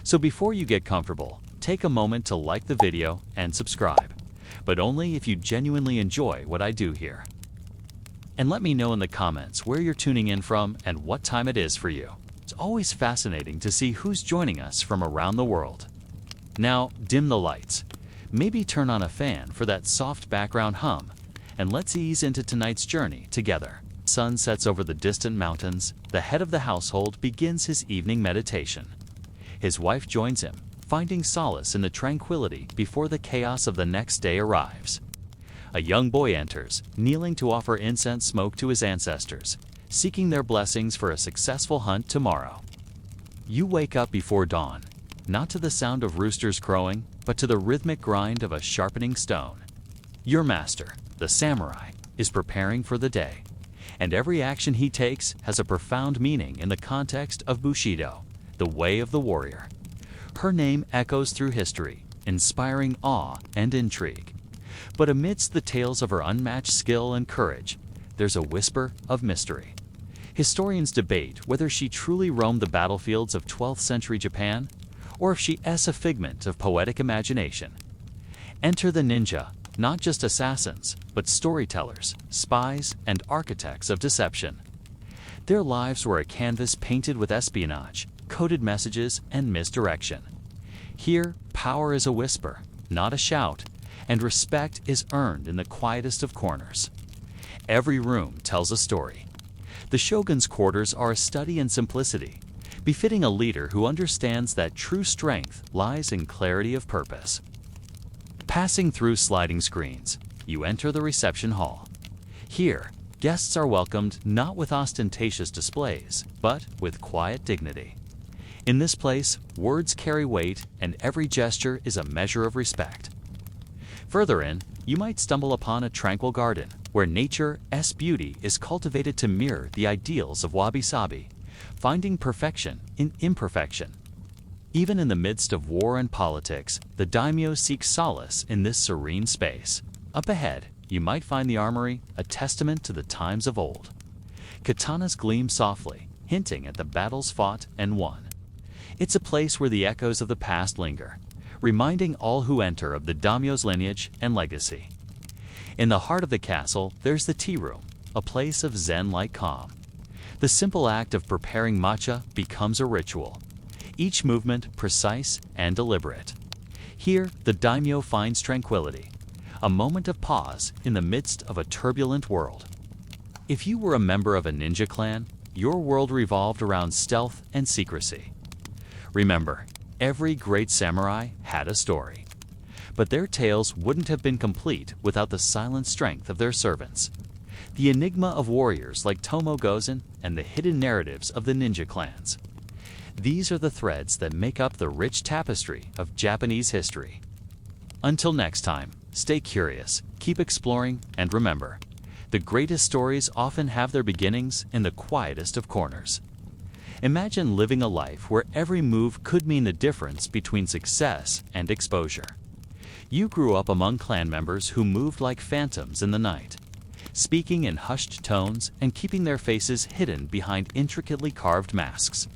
So before you get comfortable, take a moment to like the video and subscribe, but only if you genuinely enjoy what I do here. And let me know in the comments where you're tuning in from and what time it is for you. It's always fascinating to see who's joining us from around the world. Now, dim the lights. Maybe turn on a fan for that soft background hum, and let's ease into tonight's journey together. Sun sets over the distant mountains. The head of the household begins his evening meditation. His wife joins him, finding solace in the tranquility before the chaos of the next day arrives. A young boy enters, kneeling to offer incense smoke to his ancestors, seeking their blessings for a successful hunt tomorrow. You wake up before dawn, not to the sound of roosters crowing, but to the rhythmic grind of a sharpening stone. Your master, the samurai, is preparing for the day, and every action he takes has a profound meaning in the context of Bushido, the way of the warrior. Her name echoes through history, inspiring awe and intrigue. But amidst the tales of her unmatched skill and courage, there's a whisper of mystery. Historians debate whether she truly roamed the battlefields of 12th century Japan, or if she is a figment of poetic imagination. Enter the ninja, not just assassins, but storytellers, spies, and architects of deception. Their lives were a canvas painted with espionage, coded messages, and misdirection. Here, power is a whisper, not a shout, and respect is earned in the quietest of corners. Every room tells a story. The shogun's quarters are a study in simplicity, befitting a leader who understands that true strength lies in clarity of purpose. Passing through sliding screens, you enter the reception hall. Here, guests are welcomed not with ostentatious displays, but with quiet dignity. In this place, words carry weight, and every gesture is a measure of respect. Further in, you might stumble upon a tranquil garden, where nature's beauty is cultivated to mirror the ideals of wabi-sabi, finding perfection in imperfection. Even in the midst of war and politics, the daimyo seeks solace in this serene space. Up ahead, you might find the armory, a testament to the times of old. Katanas gleam softly, hinting at the battles fought and won. It's a place where the echoes of the past linger, reminding all who enter of the daimyo's lineage and legacy. In the heart of the castle, there's the tea room, a place of zen-like calm. The simple act of preparing matcha becomes a ritual, each movement precise and deliberate. Here, the daimyo finds tranquility, a moment of pause in the midst of a turbulent world. If you were a member of a ninja clan, your world revolved around stealth and secrecy. Remember, every great samurai had a story, but their tales wouldn't have been complete without the silent strength of their servants. The enigma of warriors like Tomo Gozen and the hidden narratives of the ninja clans. These are the threads that make up the rich tapestry of Japanese history. Until next time, stay curious, keep exploring, and remember, the greatest stories often have their beginnings in the quietest of corners. Imagine living a life where every move could mean the difference between success and exposure. You grew up among clan members who moved like phantoms in the night, speaking in hushed tones and keeping their faces hidden behind intricately carved masks.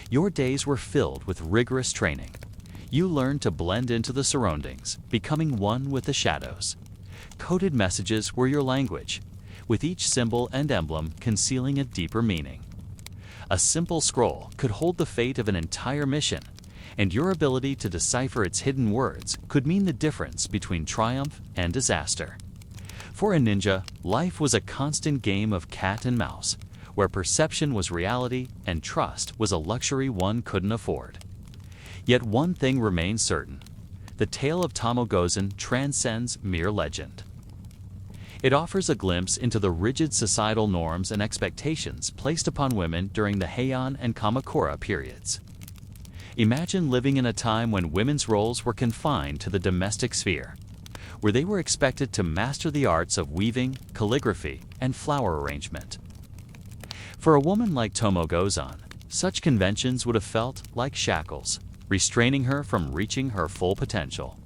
Your days were filled with rigorous training. You learned to blend into the surroundings, becoming one with the shadows. Coded messages were your language, with each symbol and emblem concealing a deeper meaning. A simple scroll could hold the fate of an entire mission, and your ability to decipher its hidden words could mean the difference between triumph and disaster. For a ninja, life was a constant game of cat and mouse, where perception was reality and trust was a luxury one couldn't afford. Yet one thing remains certain: the tale of Tomo Gozen transcends mere legend. It offers a glimpse into the rigid societal norms and expectations placed upon women during the Heian and Kamakura periods. Imagine living in a time when women's roles were confined to the domestic sphere, where they were expected to master the arts of weaving, calligraphy, and flower arrangement. For a woman like Tomo Gozen, such conventions would have felt like shackles, restraining her from reaching her full potential.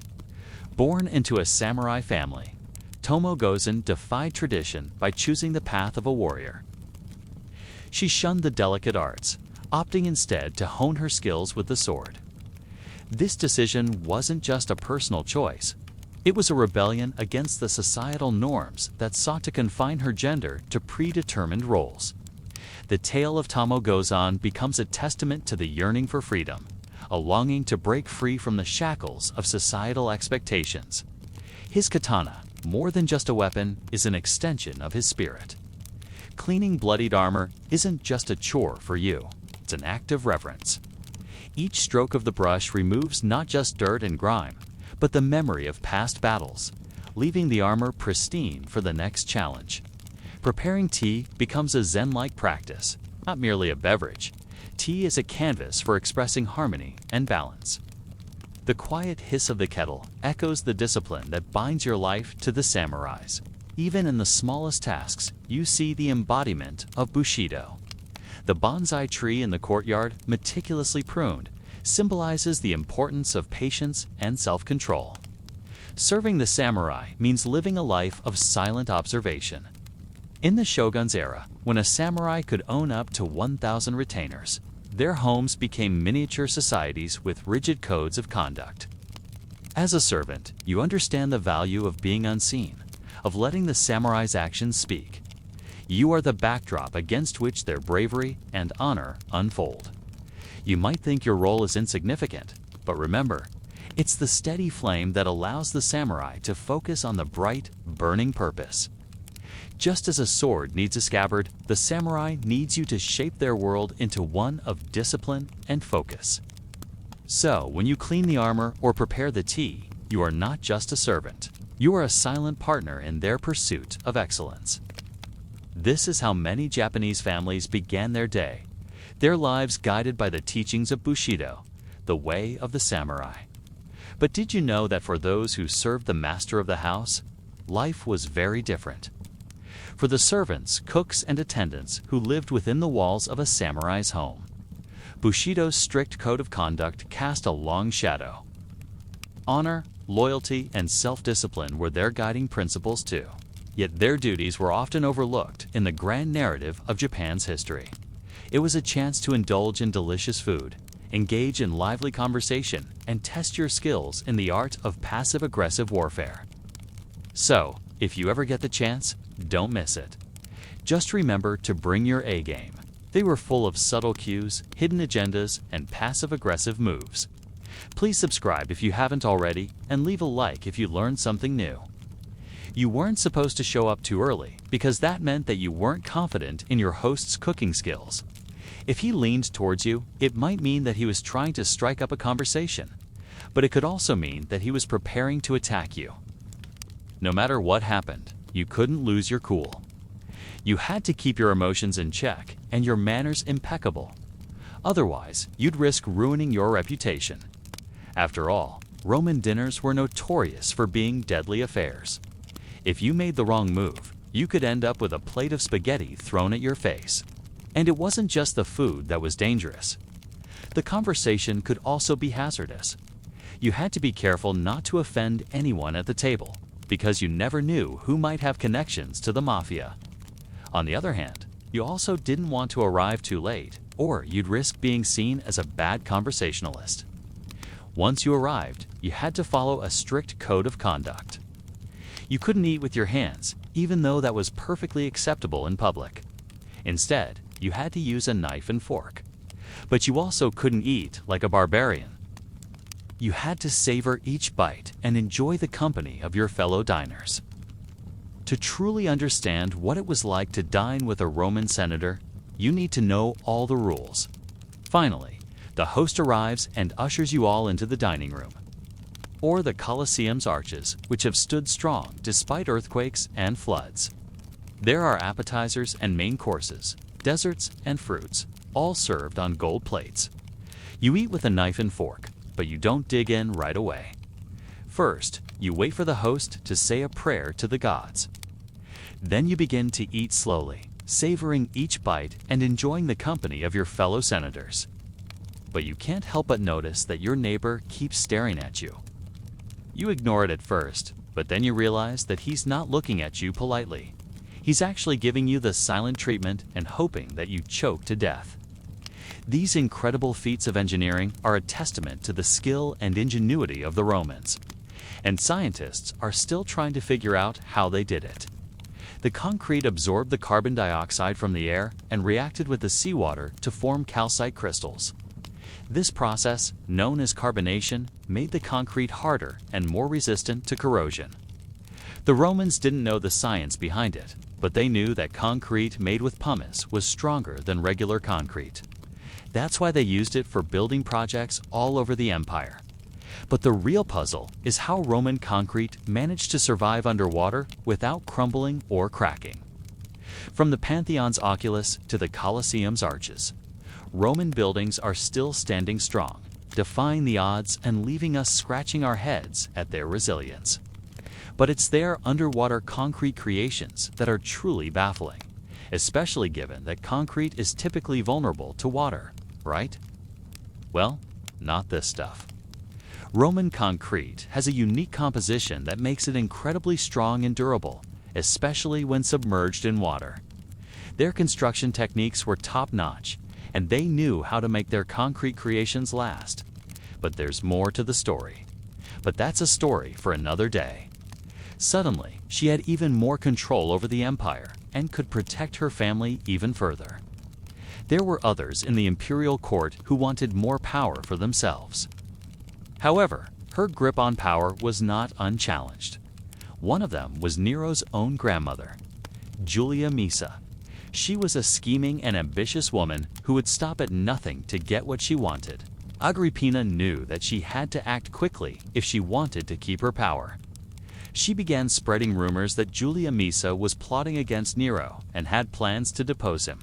Born into a samurai family, Tomo Gozen defied tradition by choosing the path of a warrior. She shunned the delicate arts, opting instead to hone her skills with the sword. This decision wasn't just a personal choice. It was a rebellion against the societal norms that sought to confine her gender to predetermined roles. The tale of Tamogozan becomes a testament to the yearning for freedom, a longing to break free from the shackles of societal expectations. His katana, more than just a weapon, is an extension of his spirit. Cleaning bloodied armor isn't just a chore for you, it's an act of reverence. Each stroke of the brush removes not just dirt and grime, but the memory of past battles, leaving the armor pristine for the next challenge. Preparing tea becomes a Zen-like practice, not merely a beverage. Tea is a canvas for expressing harmony and balance. The quiet hiss of the kettle echoes the discipline that binds your life to the samurais. Even in the smallest tasks, you see the embodiment of Bushido. The bonsai tree in the courtyard, meticulously pruned, symbolizes the importance of patience and self-control. Serving the samurai means living a life of silent observation. In the Shogun's era, when a samurai could own up to 1,000 retainers, their homes became miniature societies with rigid codes of conduct. As a servant, you understand the value of being unseen, of letting the samurai's actions speak. You are the backdrop against which their bravery and honor unfold. You might think your role is insignificant, but remember, it's the steady flame that allows the samurai to focus on the bright, burning purpose. Just as a sword needs a scabbard, the samurai needs you to shape their world into one of discipline and focus. So, when you clean the armor or prepare the tea, you are not just a servant. You are a silent partner in their pursuit of excellence. This is how many Japanese families began their day, their lives guided by the teachings of Bushido, the way of the samurai. But did you know that for those who served the master of the house, life was very different? For the servants, cooks, and attendants who lived within the walls of a samurai's home, Bushido's strict code of conduct cast a long shadow. Honor, loyalty, and self-discipline were their guiding principles too. Yet their duties were often overlooked in the grand narrative of Japan's history. It was a chance to indulge in delicious food, engage in lively conversation, and test your skills in the art of passive-aggressive warfare. So, if you ever get the chance, don't miss it. Just remember to bring your A game. They were full of subtle cues, hidden agendas, and passive-aggressive moves. Please subscribe if you haven't already, and leave a like if you learned something new. You weren't supposed to show up too early, because that meant that you weren't confident in your host's cooking skills. If he leaned towards you, it might mean that he was trying to strike up a conversation, but it could also mean that he was preparing to attack you. No matter what happened, you couldn't lose your cool. You had to keep your emotions in check and your manners impeccable. Otherwise, you'd risk ruining your reputation. After all, Roman dinners were notorious for being deadly affairs. If you made the wrong move, you could end up with a plate of spaghetti thrown at your face. And it wasn't just the food that was dangerous. The conversation could also be hazardous. You had to be careful not to offend anyone at the table, because you never knew who might have connections to the mafia. On the other hand, you also didn't want to arrive too late, or you'd risk being seen as a bad conversationalist. Once you arrived, you had to follow a strict code of conduct. You couldn't eat with your hands, even though that was perfectly acceptable in public. Instead, you had to use a knife and fork. But you also couldn't eat like a barbarian. You had to savor each bite and enjoy the company of your fellow diners. To truly understand what it was like to dine with a Roman senator, you need to know all the rules. Finally, the host arrives and ushers you all into the dining room, or the Colosseum's arches, which have stood strong despite earthquakes and floods. There are appetizers and main courses, desserts and fruits, all served on gold plates. You eat with a knife and fork, but you don't dig in right away. First, you wait for the host to say a prayer to the gods. Then you begin to eat slowly, savoring each bite and enjoying the company of your fellow senators. But you can't help but notice that your neighbor keeps staring at you. You ignore it at first, but then you realize that he's not looking at you politely. He's actually giving you the silent treatment and hoping that you choke to death. These incredible feats of engineering are a testament to the skill and ingenuity of the Romans, and scientists are still trying to figure out how they did it. The concrete absorbed the carbon dioxide from the air and reacted with the seawater to form calcite crystals. This process, known as carbonation, made the concrete harder and more resistant to corrosion. The Romans didn't know the science behind it, but they knew that concrete made with pumice was stronger than regular concrete. That's why they used it for building projects all over the empire. But the real puzzle is how Roman concrete managed to survive underwater without crumbling or cracking. From the Pantheon's oculus to the Colosseum's arches, Roman buildings are still standing strong, defying the odds and leaving us scratching our heads at their resilience. But it's their underwater concrete creations that are truly baffling, especially given that concrete is typically vulnerable to water, right? Well, not this stuff. Roman concrete has a unique composition that makes it incredibly strong and durable, especially when submerged in water. Their construction techniques were top-notch, and they knew how to make their concrete creations last. But there's more to the story. But that's a story for another day. Suddenly, she had even more control over the empire and could protect her family even further. There were others in the imperial court who wanted more power for themselves. However, her grip on power was not unchallenged. One of them was Nero's own grandmother, Julia Maesa. She was a scheming and ambitious woman who would stop at nothing to get what she wanted. Agrippina knew that she had to act quickly if she wanted to keep her power. She began spreading rumors that Julia Maesa was plotting against Nero and had plans to depose him.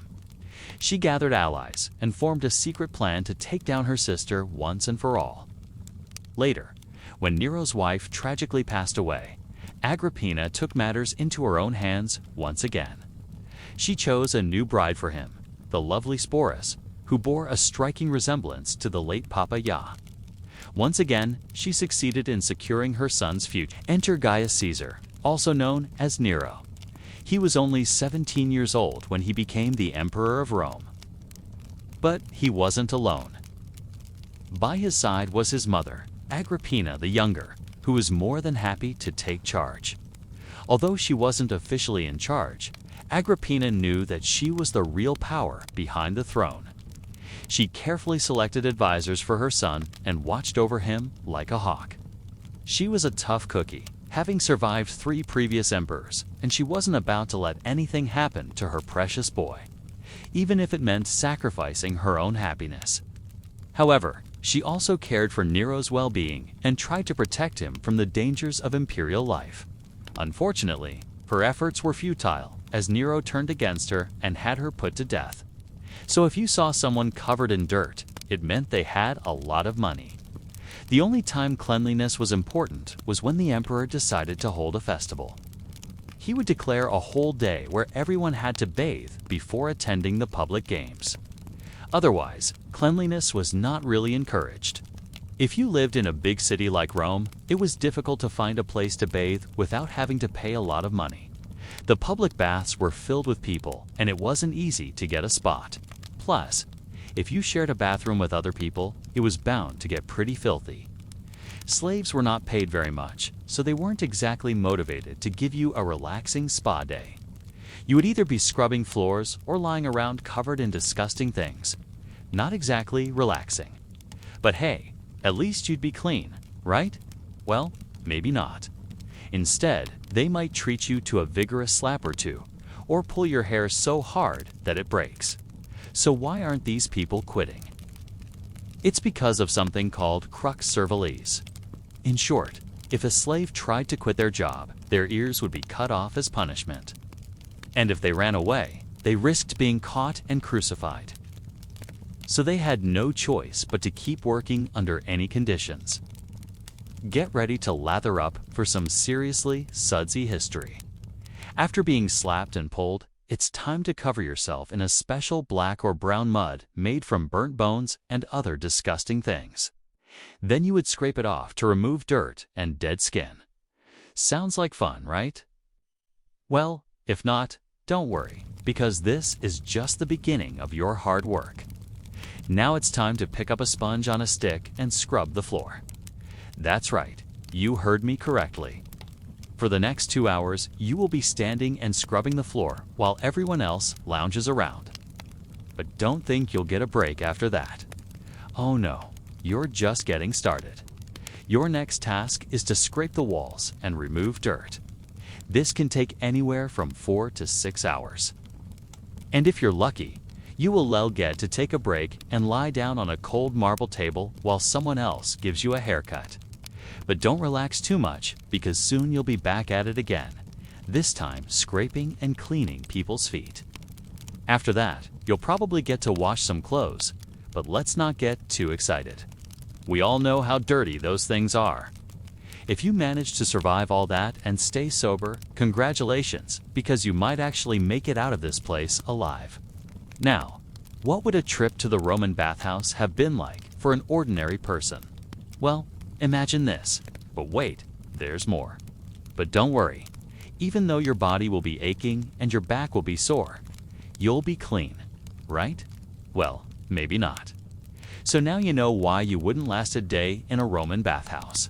She gathered allies and formed a secret plan to take down her sister once and for all. Later, when Nero's wife tragically passed away, Agrippina took matters into her own hands once again. She chose a new bride for him, the lovely Sporus, who bore a striking resemblance to the late Papa Ja. Once again, she succeeded in securing her son's future. Enter Gaius Caesar, also known as Nero. He was only 17 years old when he became the Emperor of Rome. But he wasn't alone. By his side was his mother, Agrippina the Younger, who was more than happy to take charge. Although she wasn't officially in charge, Agrippina knew that she was the real power behind the throne. She carefully selected advisors for her son and watched over him like a hawk. She was a tough cookie, having survived 3 previous emperors, and she wasn't about to let anything happen to her precious boy, even if it meant sacrificing her own happiness. However, she also cared for Nero's well-being and tried to protect him from the dangers of imperial life. Unfortunately, her efforts were futile as Nero turned against her and had her put to death. So if you saw someone covered in dirt, it meant they had a lot of money. The only time cleanliness was important was when the emperor decided to hold a festival. He would declare a whole day where everyone had to bathe before attending the public games. Otherwise, cleanliness was not really encouraged. If you lived in a big city like Rome, it was difficult to find a place to bathe without having to pay a lot of money. The public baths were filled with people, and it wasn't easy to get a spot. Plus, if you shared a bathroom with other people, it was bound to get pretty filthy. Slaves were not paid very much, so they weren't exactly motivated to give you a relaxing spa day. You would either be scrubbing floors or lying around covered in disgusting things. Not exactly relaxing. But hey, at least you'd be clean, right? Well, maybe not. Instead, they might treat you to a vigorous slap or two, or pull your hair so hard that it breaks. So why aren't these people quitting? It's because of something called crux servalis. In short, if a slave tried to quit their job, their ears would be cut off as punishment. And if they ran away, they risked being caught and crucified. So they had no choice but to keep working under any conditions. Get ready to lather up for some seriously sudsy history. After being slapped and pulled, it's time to cover yourself in a special black or brown mud made from burnt bones and other disgusting things. Then you would scrape it off to remove dirt and dead skin. Sounds like fun, right? Well, if not, don't worry, because this is just the beginning of your hard work. Now it's time to pick up a sponge on a stick and scrub the floor. That's right, you heard me correctly. For the next 2 hours, you will be standing and scrubbing the floor while everyone else lounges around. But don't think you'll get a break after that. Oh no, you're just getting started. Your next task is to scrape the walls and remove dirt. This can take anywhere from 4 to 6 hours. And if you're lucky, you will get to take a break and lie down on a cold marble table while someone else gives you a haircut. But don't relax too much, because soon you'll be back at it again, this time scraping and cleaning people's feet. After that, you'll probably get to wash some clothes, but let's not get too excited. We all know how dirty those things are. If you manage to survive all that and stay sober, congratulations, because you might actually make it out of this place alive. Now, what would a trip to the Roman bathhouse have been like for an ordinary person? Well, imagine this. But wait, there's more. But don't worry. Even though your body will be aching and your back will be sore, you'll be clean, right? Well, maybe not. So now you know why you wouldn't last a day in a Roman bathhouse.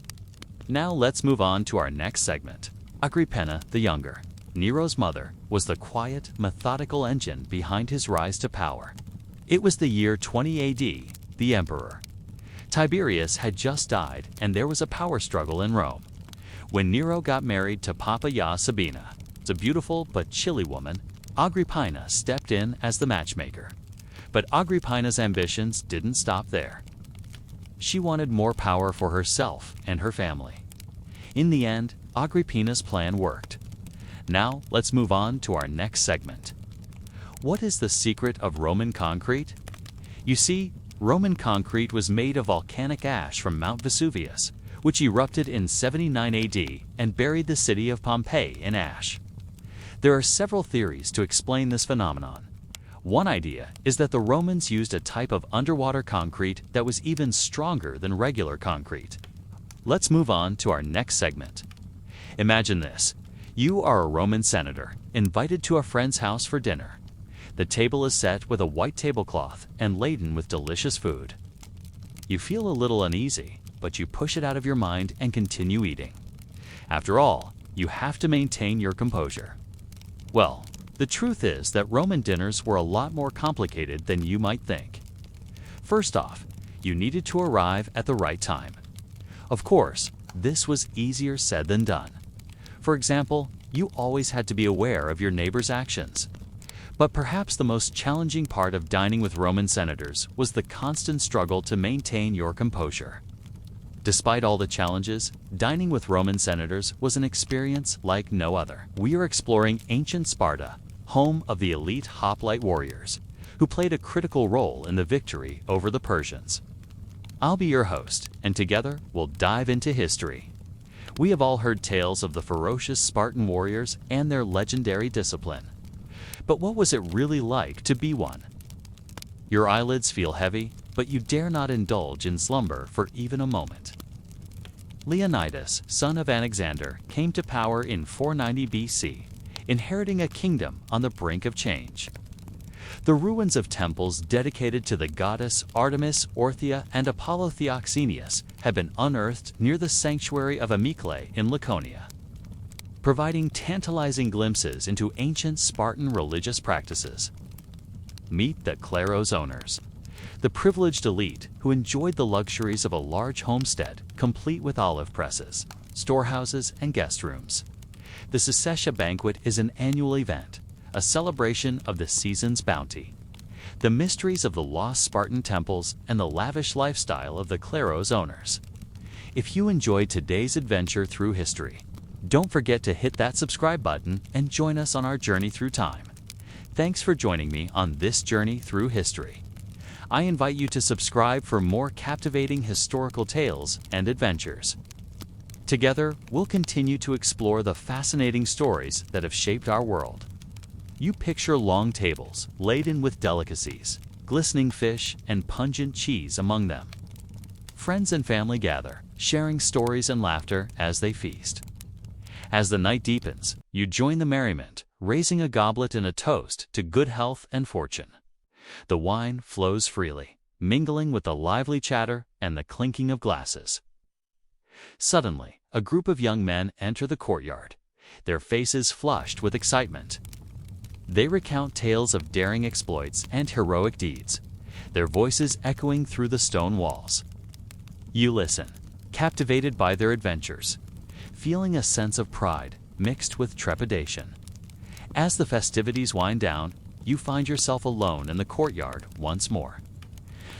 Now let's move on to our next segment. Agrippina the Younger, Nero's mother, was the quiet, methodical engine behind his rise to power. It was the year 20 AD, the emperor Tiberius had just died, and there was a power struggle in Rome. When Nero got married to Poppaea Sabina, a beautiful but chilly woman, Agrippina stepped in as the matchmaker. But Agrippina's ambitions didn't stop there. She wanted more power for herself and her family. In the end, Agrippina's plan worked. Now let's move on to our next segment. What is the secret of Roman concrete? You see, Roman concrete was made of volcanic ash from Mount Vesuvius, which erupted in 79 AD and buried the city of Pompeii in ash. There are several theories to explain this phenomenon. One idea is that the Romans used a type of underwater concrete that was even stronger than regular concrete. Let's move on to our next segment. Imagine this. You are a Roman senator, invited to a friend's house for dinner. The table is set with a white tablecloth and laden with delicious food. You feel a little uneasy, but you push it out of your mind and continue eating. After all, you have to maintain your composure. Well, the truth is that Roman dinners were a lot more complicated than you might think. First off, you needed to arrive at the right time. Of course, this was easier said than done. For example, you always had to be aware of your neighbor's actions. But perhaps the most challenging part of dining with Roman senators was the constant struggle to maintain your composure. Despite all the challenges, dining with Roman senators was an experience like no other. We are exploring ancient Sparta, home of the elite hoplite warriors, who played a critical role in the victory over the Persians. I'll be your host, and together we'll dive into history. We have all heard tales of the ferocious Spartan warriors and their legendary discipline. But what was it really like to be one? Your eyelids feel heavy, but you dare not indulge in slumber for even a moment. Leonidas, son of Alexander, came to power in 490 BC, inheriting a kingdom on the brink of change. The ruins of temples dedicated to the goddess Artemis, Orthia, and Apollo Theoxenius have been unearthed near the sanctuary of Amyclae in Laconia, providing tantalizing glimpses into ancient Spartan religious practices. Meet the Kleros owners, the privileged elite who enjoyed the luxuries of a large homestead complete with olive presses, storehouses, and guest rooms. The Secessia banquet is an annual event, a celebration of the season's bounty. The mysteries of the lost Spartan temples and the lavish lifestyle of the Kleros owners. If you enjoyed today's adventure through history, don't forget to hit that subscribe button and join us on our journey through time. Thanks for joining me on this journey through history. I invite you to subscribe for more captivating historical tales and adventures. Together, we'll continue to explore the fascinating stories that have shaped our world. You picture long tables laden with delicacies, glistening fish, and pungent cheese among them. Friends and family gather, sharing stories and laughter as they feast. As the night deepens, you join the merriment, raising a goblet and a toast to good health and fortune. The wine flows freely, mingling with the lively chatter and the clinking of glasses. Suddenly, a group of young men enter the courtyard, their faces flushed with excitement. They recount tales of daring exploits and heroic deeds, their voices echoing through the stone walls. You listen, captivated by their adventures, feeling a sense of pride mixed with trepidation. As the festivities wind down, you find yourself alone in the courtyard once more.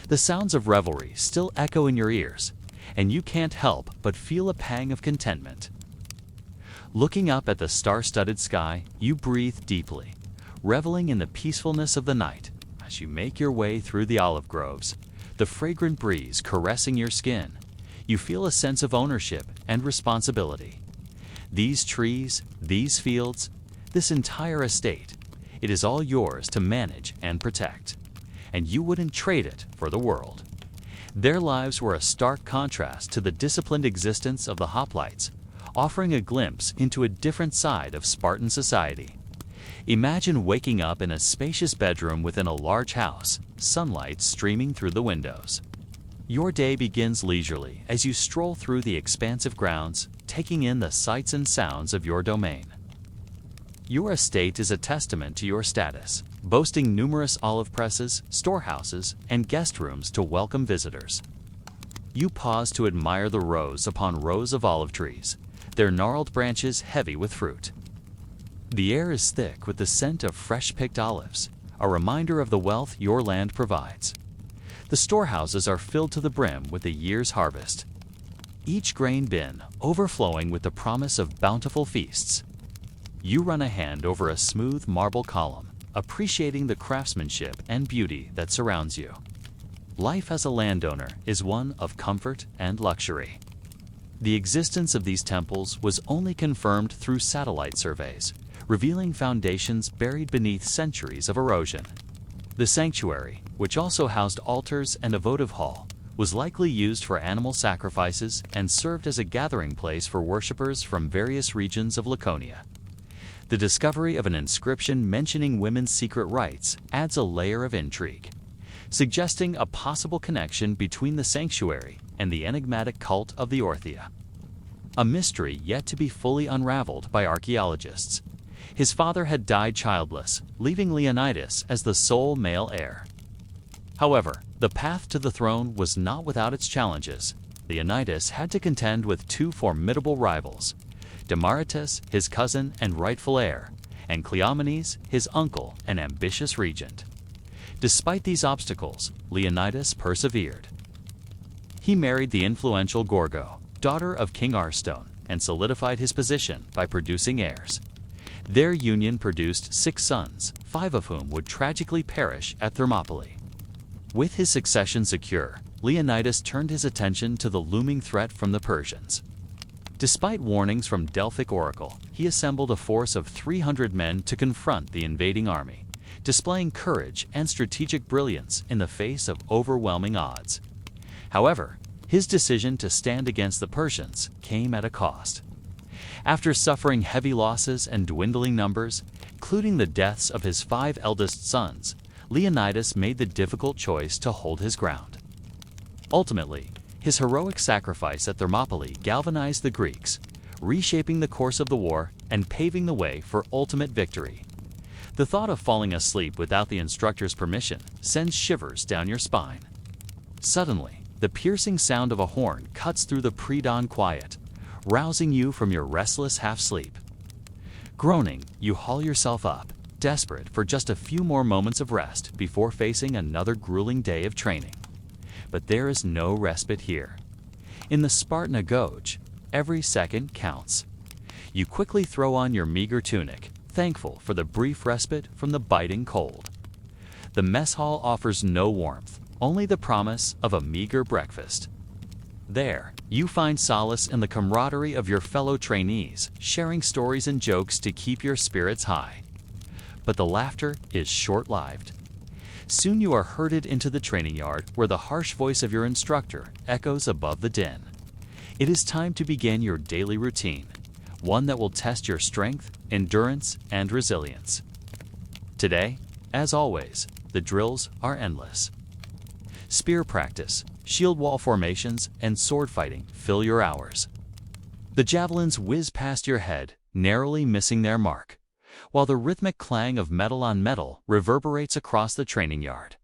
The sounds of revelry still echo in your ears, and you can't help but feel a pang of contentment. Looking up at the star-studded sky, you breathe deeply, reveling in the peacefulness of the night as you make your way through the olive groves, the fragrant breeze caressing your skin. You feel a sense of ownership and responsibility. These trees, these fields, this entire estate, it is all yours to manage and protect, and you wouldn't trade it for the world. Their lives were a stark contrast to the disciplined existence of the hoplites, offering a glimpse into a different side of Spartan society. Imagine waking up in a spacious bedroom within a large house, sunlight streaming through the windows. Your day begins leisurely as you stroll through the expansive grounds, taking in the sights and sounds of your domain. Your estate is a testament to your status, boasting numerous olive presses, storehouses, and guest rooms to welcome visitors. You pause to admire the rows upon rows of olive trees, their gnarled branches heavy with fruit. The air is thick with the scent of fresh-picked olives, a reminder of the wealth your land provides. The storehouses are filled to the brim with the year's harvest, each grain bin overflowing with the promise of bountiful feasts. You run a hand over a smooth marble column, appreciating the craftsmanship and beauty that surrounds you. Life as a landowner is one of comfort and luxury. The existence of these temples was only confirmed through satellite surveys, revealing foundations buried beneath centuries of erosion. The sanctuary, which also housed altars and a votive hall, was likely used for animal sacrifices and served as a gathering place for worshippers from various regions of Laconia. The discovery of an inscription mentioning women's secret rites adds a layer of intrigue, suggesting a possible connection between the sanctuary and the enigmatic cult of the Orthia. A mystery yet to be fully unraveled by archaeologists. His father had died childless, leaving Leonidas as the sole male heir. However, the path to the throne was not without its challenges. Leonidas had to contend with two formidable rivals, Demaratus, his cousin and rightful heir, and Cleomenes, his uncle and ambitious regent. Despite these obstacles, Leonidas persevered. He married the influential Gorgo, daughter of King Arstone, and solidified his position by producing heirs. Their union produced 6 sons, 5 of whom would tragically perish at Thermopylae. With his succession secure, Leonidas turned his attention to the looming threat from the Persians. Despite warnings from Delphic oracle, he assembled a force of 300 men to confront the invading army, displaying courage and strategic brilliance in the face of overwhelming odds. However, his decision to stand against the Persians came at a cost. After suffering heavy losses and dwindling numbers, including the deaths of his 5 eldest sons, Leonidas made the difficult choice to hold his ground. Ultimately, his heroic sacrifice at Thermopylae galvanized the Greeks, reshaping the course of the war and paving the way for ultimate victory. The thought of falling asleep without the instructor's permission sends shivers down your spine. Suddenly, the piercing sound of a horn cuts through the pre-dawn quiet, rousing you from your restless half-sleep. Groaning, you haul yourself up, desperate for just a few more moments of rest before facing another grueling day of training. But there is no respite here. In the Spartan agoge, every second counts. You quickly throw on your meager tunic, thankful for the brief respite from the biting cold. The mess hall offers no warmth, only the promise of a meager breakfast. There, you find solace in the camaraderie of your fellow trainees, sharing stories and jokes to keep your spirits high. But the laughter is short-lived. Soon you are herded into the training yard where the harsh voice of your instructor echoes above the din. It is time to begin your daily routine, one that will test your strength, endurance, and resilience. Today, as always, the drills are endless. Spear practice, shield wall formations, and sword fighting fill your hours. The javelins whiz past your head, narrowly missing their mark, while the rhythmic clang of metal on metal reverberates across the training yard.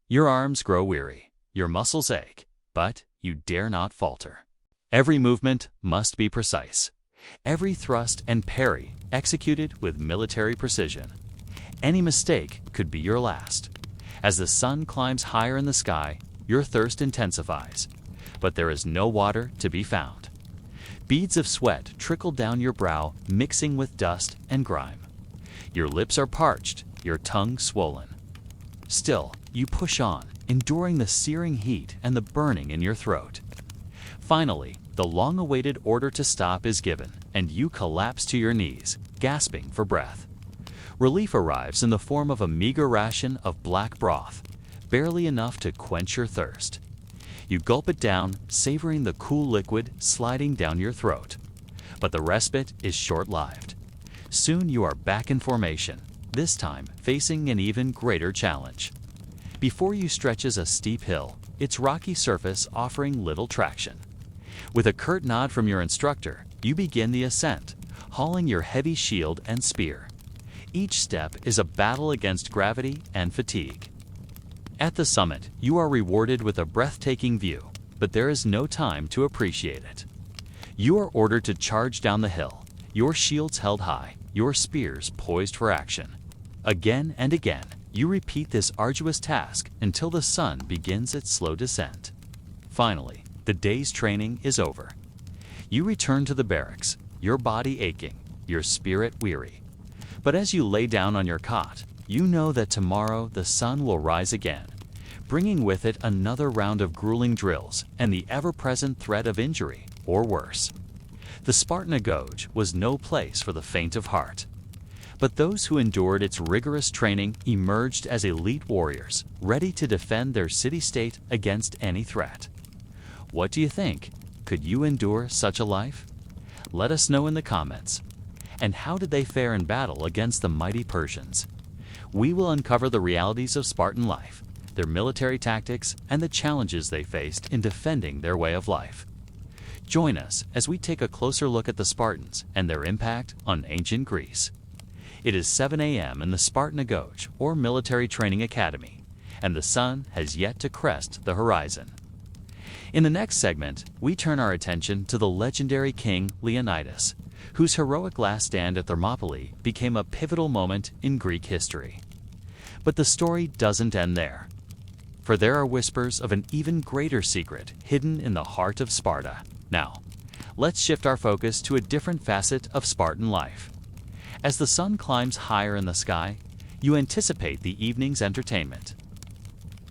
Your arms grow weary, your muscles ache, but you dare not falter. Every movement must be precise. Every thrust and parry executed with military precision. Any mistake could be your last. As the sun climbs higher in the sky, your thirst intensifies, but there is no water to be found. Beads of sweat trickle down your brow, mixing with dust and grime. Your lips are parched, your tongue swollen. Still, you push on, enduring the searing heat and the burning in your throat. Finally, the long-awaited order to stop is given, and you collapse to your knees, gasping for breath. Relief arrives in the form of a meager ration of black broth, barely enough to quench your thirst. You gulp it down, savoring the cool liquid sliding down your throat. But the respite is short-lived. Soon you are back in formation, this time facing an even greater challenge. Before you stretches a steep hill, its rocky surface offering little traction. With a curt nod from your instructor, you begin the ascent, hauling your heavy shield and spear. Each step is a battle against gravity and fatigue. At the summit, you are rewarded with a breathtaking view, but there is no time to appreciate it. You are ordered to charge down the hill, your shields held high, your spears poised for action. Again and again, you repeat this arduous task until the sun begins its slow descent. Finally, the day's training is over. You return to the barracks, your body aching, your spirit weary. But as you lay down on your cot, you know that tomorrow the sun will rise again, bringing with it another round of grueling drills and the ever-present threat of injury, or worse. The Spartan Agoj was no place for the faint of heart. But those who endured its rigorous training emerged as elite warriors, ready to defend their city-state against any threat. What do you think? Could you endure such a life? Let us know in the comments. And how did they fare in battle against the mighty Persians? We will uncover the realities of Spartan life, their military tactics, and the challenges they faced in defending their way of life. Join us as we take a closer look at the Spartans and their impact on ancient Greece. It is 7 a.m. in the Spartan Agoj, or Military Training Academy, and the sun has yet to crest the horizon. In the next segment, we turn our attention to the legendary king Leonidas, whose heroic last stand at Thermopylae became a pivotal moment in Greek history. But the story doesn't end there, for there are whispers of an even greater secret hidden in the heart of Sparta. Now, let's shift our focus to a different facet of Spartan life. As the sun climbs higher in the sky, you anticipate the evening's entertainment.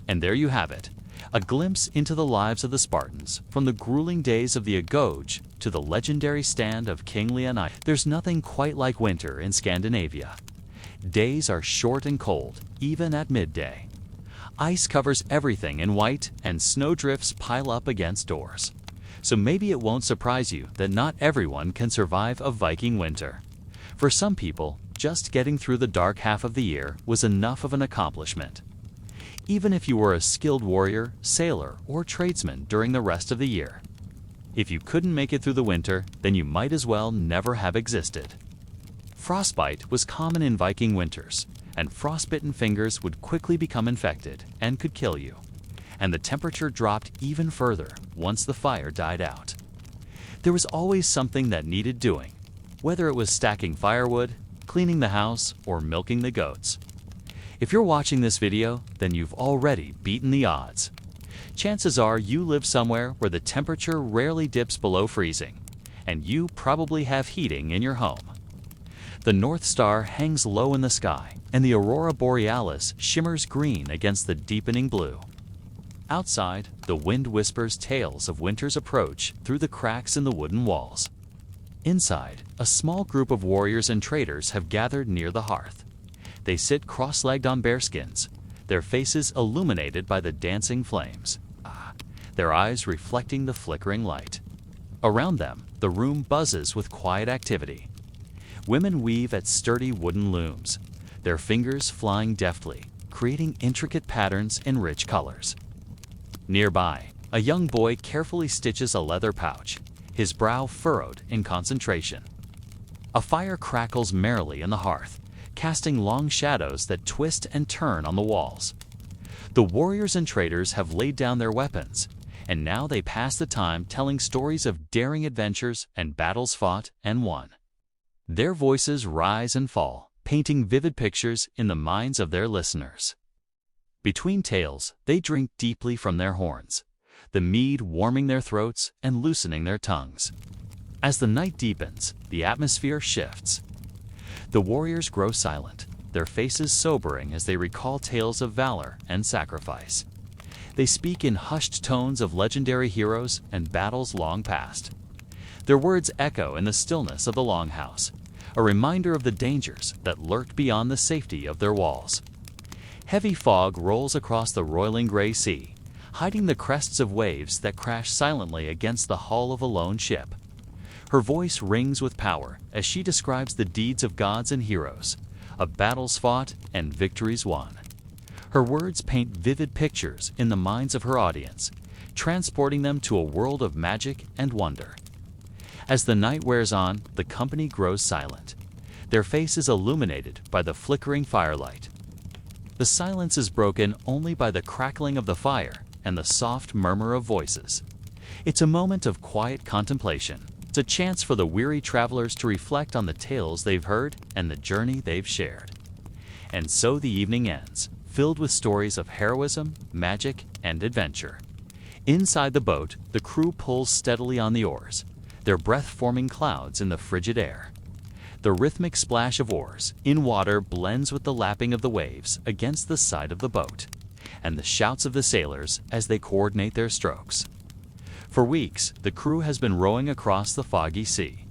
And there you have it, a glimpse into the lives of the Spartans, from the grueling days of the Agoj to the legendary stand of King Leonidas. There's nothing quite like winter in Scandinavia. Days are short and cold, even at midday. Ice covers everything in white, and snowdrifts pile up against doors. So maybe it won't surprise you that not everyone can survive a Viking winter. For some people, just getting through the dark half of the year was enough of an accomplishment. Even if you were a skilled warrior, sailor, or tradesman during the rest of the year. If you couldn't make it through the winter, then you might as well never have existed. Frostbite was common in Viking winters, and frostbitten fingers would quickly become infected and could kill you. And the temperature dropped even further once the fire died out. There was always something that needed doing, whether it was stacking firewood, cleaning the house, or milking the goats. If you're watching this video, then you've already beaten the odds. Chances are you live somewhere where the temperature rarely dips below freezing, and you probably have heating in your home. The North Star hangs low in the sky, and the Aurora Borealis shimmers green against the deepening blue. Outside, the wind whispers tales of winter's approach through the cracks in the wooden walls. Inside, a small group of warriors and traders have gathered near the hearth. They sit cross-legged on bearskins, their faces illuminated by the dancing flames, their eyes reflecting the flickering light. Around them, the room buzzes with quiet activity. Women weave at sturdy wooden looms, their fingers flying deftly, creating intricate patterns in rich colors. Nearby, a young boy carefully stitches a leather pouch, his brow furrowed in concentration. A fire crackles merrily in the hearth, casting long shadows that twist and turn on the walls. The warriors and traders have laid down their weapons, and now they pass the time telling stories of daring adventures and battles fought and won. Their voices rise and fall, painting vivid pictures in the minds of their listeners. Between tales, they drink deeply from their horns, the mead warming their throats and loosening their tongues. As the night deepens, the atmosphere shifts. The warriors grow silent, their faces sobering as they recall tales of valor and sacrifice. They speak in hushed tones of legendary heroes and battles long past. Their words echo in the stillness of the longhouse, a reminder of the dangers that lurked beyond the safety of their walls. Heavy fog rolls across the roiling gray sea, hiding the crests of waves that crash silently against the hull of a lone ship. Her voice rings with power as she describes the deeds of gods and heroes, of battles fought and victories won. Her words paint vivid pictures in the minds of her audience, transporting them to a world of magic and wonder. As the night wears on, the company grows silent, their faces illuminated by the flickering firelight. The silence is broken only by the crackling of the fire and the soft murmur of voices. It's a moment of quiet contemplation. It's a chance for the weary travelers to reflect on the tales they've heard and the journey they've shared. And so the evening ends, filled with stories of heroism, magic, and adventure. Inside the boat, the crew pulls steadily on the oars, their breath forming clouds in the frigid air. The rhythmic splash of oars in water blends with the lapping of the waves against the side of the boat, and the shouts of the sailors as they coordinate their strokes. For weeks, the crew has been rowing across the foggy sea.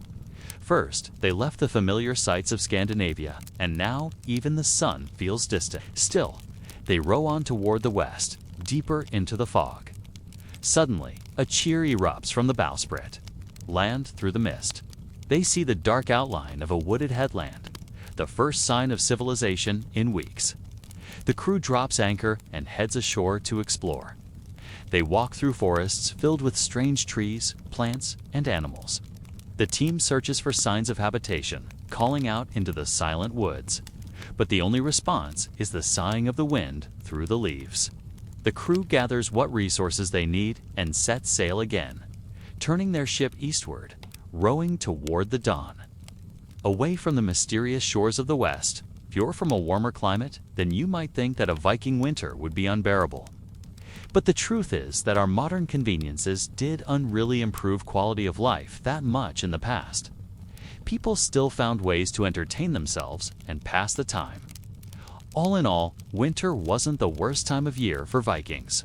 First, they left the familiar sights of Scandinavia, and now even the sun feels distant. Still, they row on toward the west, deeper into the fog. Suddenly, a cheer erupts from the bowsprit. Land through the mist. They see the dark outline of a wooded headland, the first sign of civilization in weeks. The crew drops anchor and heads ashore to explore. They walk through forests filled with strange trees, plants, and animals. The team searches for signs of habitation, calling out into the silent woods. But the only response is the sighing of the wind through the leaves. The crew gathers what resources they need and sets sail again, turning their ship eastward, rowing toward the dawn. Away from the mysterious shores of the West, if you're from a warmer climate, then you might think that a Viking winter would be unbearable. But the truth is that our modern conveniences did unreally improve quality of life that much in the past. People still found ways to entertain themselves and pass the time. All in all, winter wasn't the worst time of year for Vikings.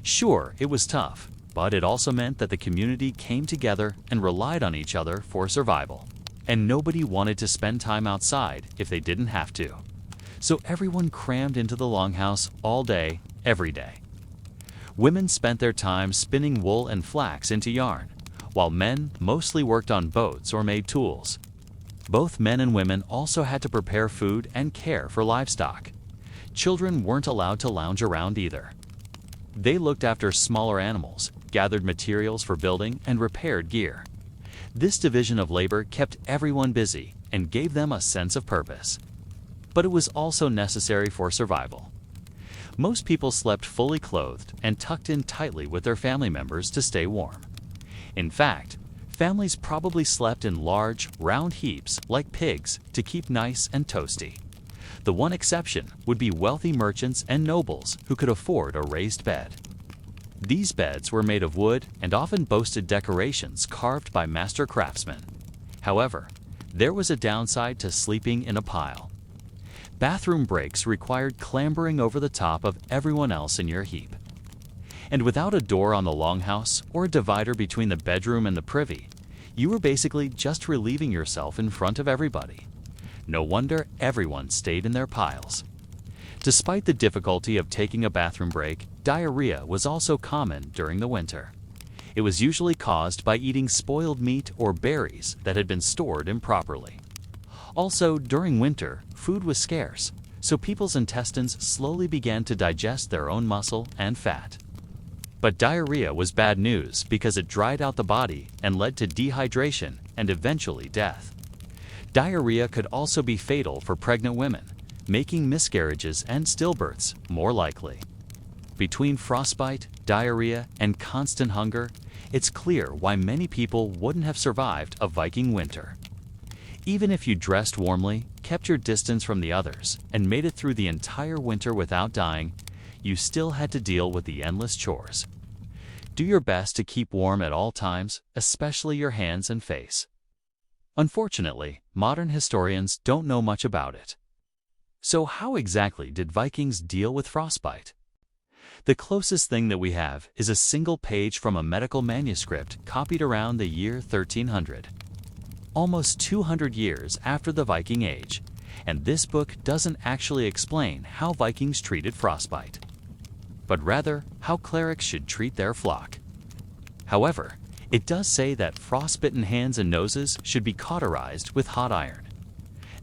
Sure, it was tough, but it also meant that the community came together and relied on each other for survival. And nobody wanted to spend time outside if they didn't have to. So everyone crammed into the longhouse all day, every day. Women spent their time spinning wool and flax into yarn, while men mostly worked on boats or made tools. Both men and women also had to prepare food and care for livestock. Children weren't allowed to lounge around either. They looked after smaller animals, gathered materials for building, and repaired gear. This division of labor kept everyone busy and gave them a sense of purpose. But it was also necessary for survival. Most people slept fully clothed and tucked in tightly with their family members to stay warm. In fact, families probably slept in large, round heaps like pigs to keep nice and toasty. The one exception would be wealthy merchants and nobles who could afford a raised bed. These beds were made of wood and often boasted decorations carved by master craftsmen. However, there was a downside to sleeping in a pile. Bathroom breaks required clambering over the top of everyone else in your heap. And without a door on the longhouse or a divider between the bedroom and the privy, you were basically just relieving yourself in front of everybody. No wonder everyone stayed in their piles. Despite the difficulty of taking a bathroom break, diarrhea was also common during the winter. It was usually caused by eating spoiled meat or berries that had been stored improperly. Also, during winter, food was scarce, so people's intestines slowly began to digest their own muscle and fat. But diarrhea was bad news because it dried out the body and led to dehydration and eventually death. Diarrhea could also be fatal for pregnant women, making miscarriages and stillbirths more likely. Between frostbite, diarrhea, and constant hunger, it's clear why many people wouldn't have survived a Viking winter. Even if you dressed warmly, kept your distance from the others, and made it through the entire winter without dying, you still had to deal with the endless chores. Do your best to keep warm at all times, especially your hands and face. Unfortunately, modern historians don't know much about it. So how exactly did Vikings deal with frostbite? The closest thing that we have is a single page from a medical manuscript copied around the year 1300. Almost 200 years after the Viking Age, and this book doesn't actually explain how Vikings treated frostbite, but rather how clerics should treat their flock. However, it does say that frostbitten hands and noses should be cauterized with hot iron.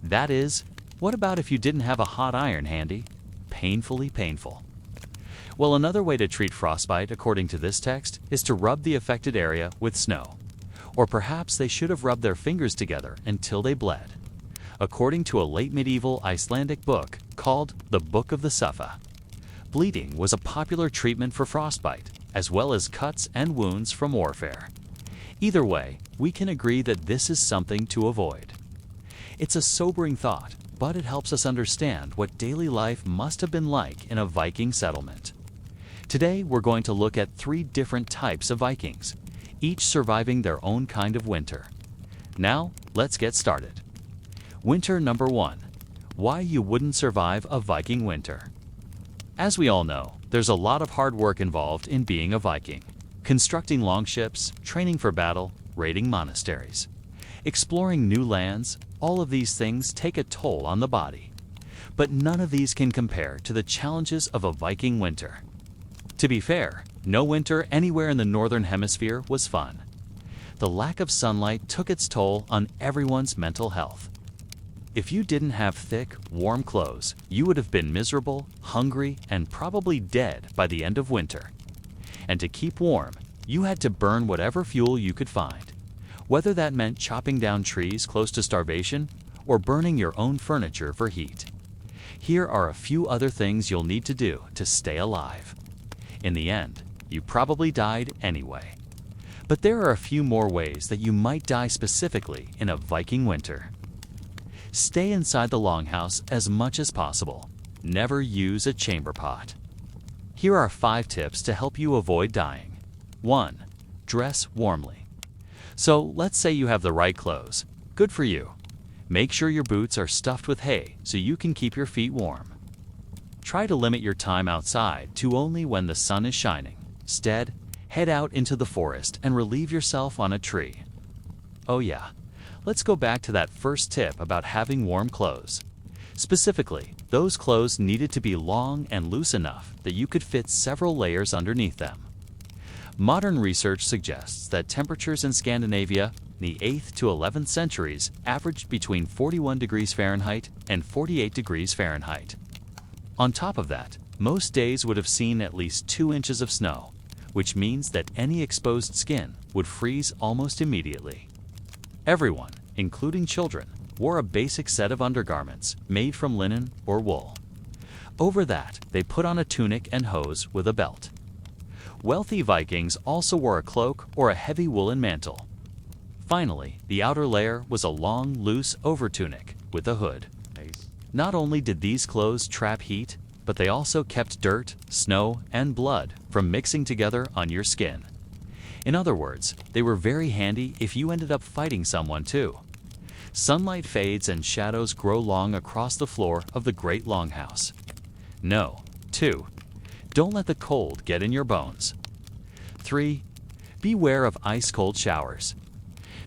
That is, what about if you didn't have a hot iron handy? Painfully painful. Well, another way to treat frostbite, according to this text, is to rub the affected area with snow. Or perhaps they should have rubbed their fingers together until they bled. According to a late medieval Icelandic book called the Book of the Suffa, bleeding was a popular treatment for frostbite, as well as cuts and wounds from warfare. Either way, we can agree that this is something to avoid. It's a sobering thought, but it helps us understand what daily life must have been like in a Viking settlement. Today, we're going to look at 3 different types of Vikings, each surviving their own kind of winter. Now, let's get started. Winter number 1. Why you wouldn't survive a Viking winter. As we all know, there's a lot of hard work involved in being a Viking. Constructing longships, training for battle, raiding monasteries, exploring new lands, all of these things take a toll on the body. But none of these can compare to the challenges of a Viking winter. To be fair, no winter anywhere in the northern hemisphere was fun. The lack of sunlight took its toll on everyone's mental health. If you didn't have thick, warm clothes, you would have been miserable, hungry, and probably dead by the end of winter. And to keep warm, you had to burn whatever fuel you could find, whether that meant chopping down trees close to starvation or burning your own furniture for heat. Here are a few other things you'll need to do to stay alive. In the end, you probably died anyway. But there are a few more ways that you might die specifically in a Viking winter. Stay inside the longhouse as much as possible. Never use a chamber pot. Here are 5 tips to help you avoid dying. 1. Dress warmly. So let's say you have the right clothes. Good for you. Make sure your boots are stuffed with hay so you can keep your feet warm. Try to limit your time outside to only when the sun is shining. Instead, head out into the forest and relieve yourself on a tree. Oh yeah, let's go back to that first tip about having warm clothes. Specifically, those clothes needed to be long and loose enough that you could fit several layers underneath them. Modern research suggests that temperatures in Scandinavia in the 8th to 11th centuries averaged between 41 degrees Fahrenheit and 48 degrees Fahrenheit. On top of that, most days would have seen at least 2 inches of snow, which means that any exposed skin would freeze almost immediately. Everyone, including children, wore a basic set of undergarments made from linen or wool. Over that, they put on a tunic and hose with a belt. Wealthy Vikings also wore a cloak or a heavy woolen mantle. Finally, the outer layer was a long, loose overtunic with a hood. Not only did these clothes trap heat, but they also kept dirt, snow, and blood from mixing together on your skin. In other words, they were very handy if you ended up fighting someone too. Sunlight fades and shadows grow long across the floor of the great longhouse. No. 2. Don't let the cold get in your bones. 3. Beware of ice-cold showers.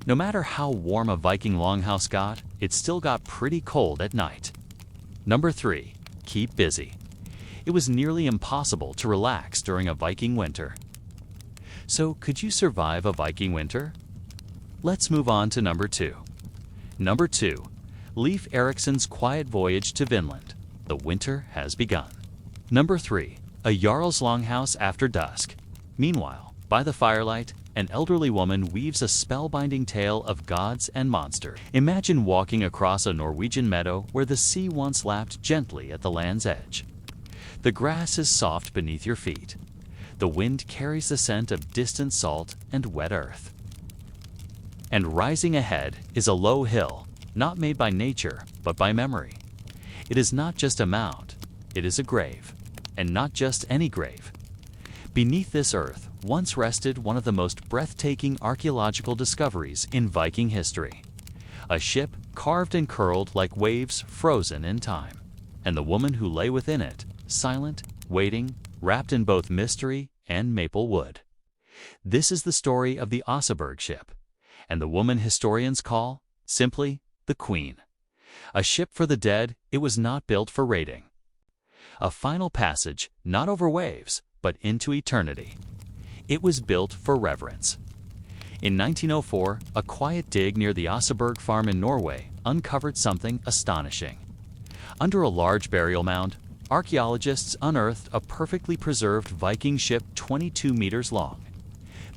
No matter how warm a Viking longhouse got, it still got pretty cold at night. Number 3. Keep busy. It was nearly impossible to relax during a Viking winter. So, could you survive a Viking winter? Let's move on to number 2. Number 2. Leif Erikson's quiet voyage to Vinland. The winter has begun. Number 3. A Jarl's longhouse after dusk. Meanwhile, by the firelight, an elderly woman weaves a spellbinding tale of gods and monsters. Imagine walking across a Norwegian meadow where the sea once lapped gently at the land's edge. The grass is soft beneath your feet. The wind carries the scent of distant salt and wet earth. And rising ahead is a low hill, not made by nature, but by memory. It is not just a mound, it is a grave, and not just any grave. Beneath this earth once rested one of the most breathtaking archaeological discoveries in Viking history. A ship carved and curled like waves frozen in time, and the woman who lay within it, silent, waiting, wrapped in both mystery and maple wood. This is the story of the Oseberg ship, and the woman historians call, simply, the Queen. A ship for the dead, it was not built for raiding. A final passage, not over waves, but into eternity. It was built for reverence. In 1904, a quiet dig near the Oseberg farm in Norway uncovered something astonishing. Under a large burial mound, archaeologists unearthed a perfectly preserved Viking ship 22 meters long.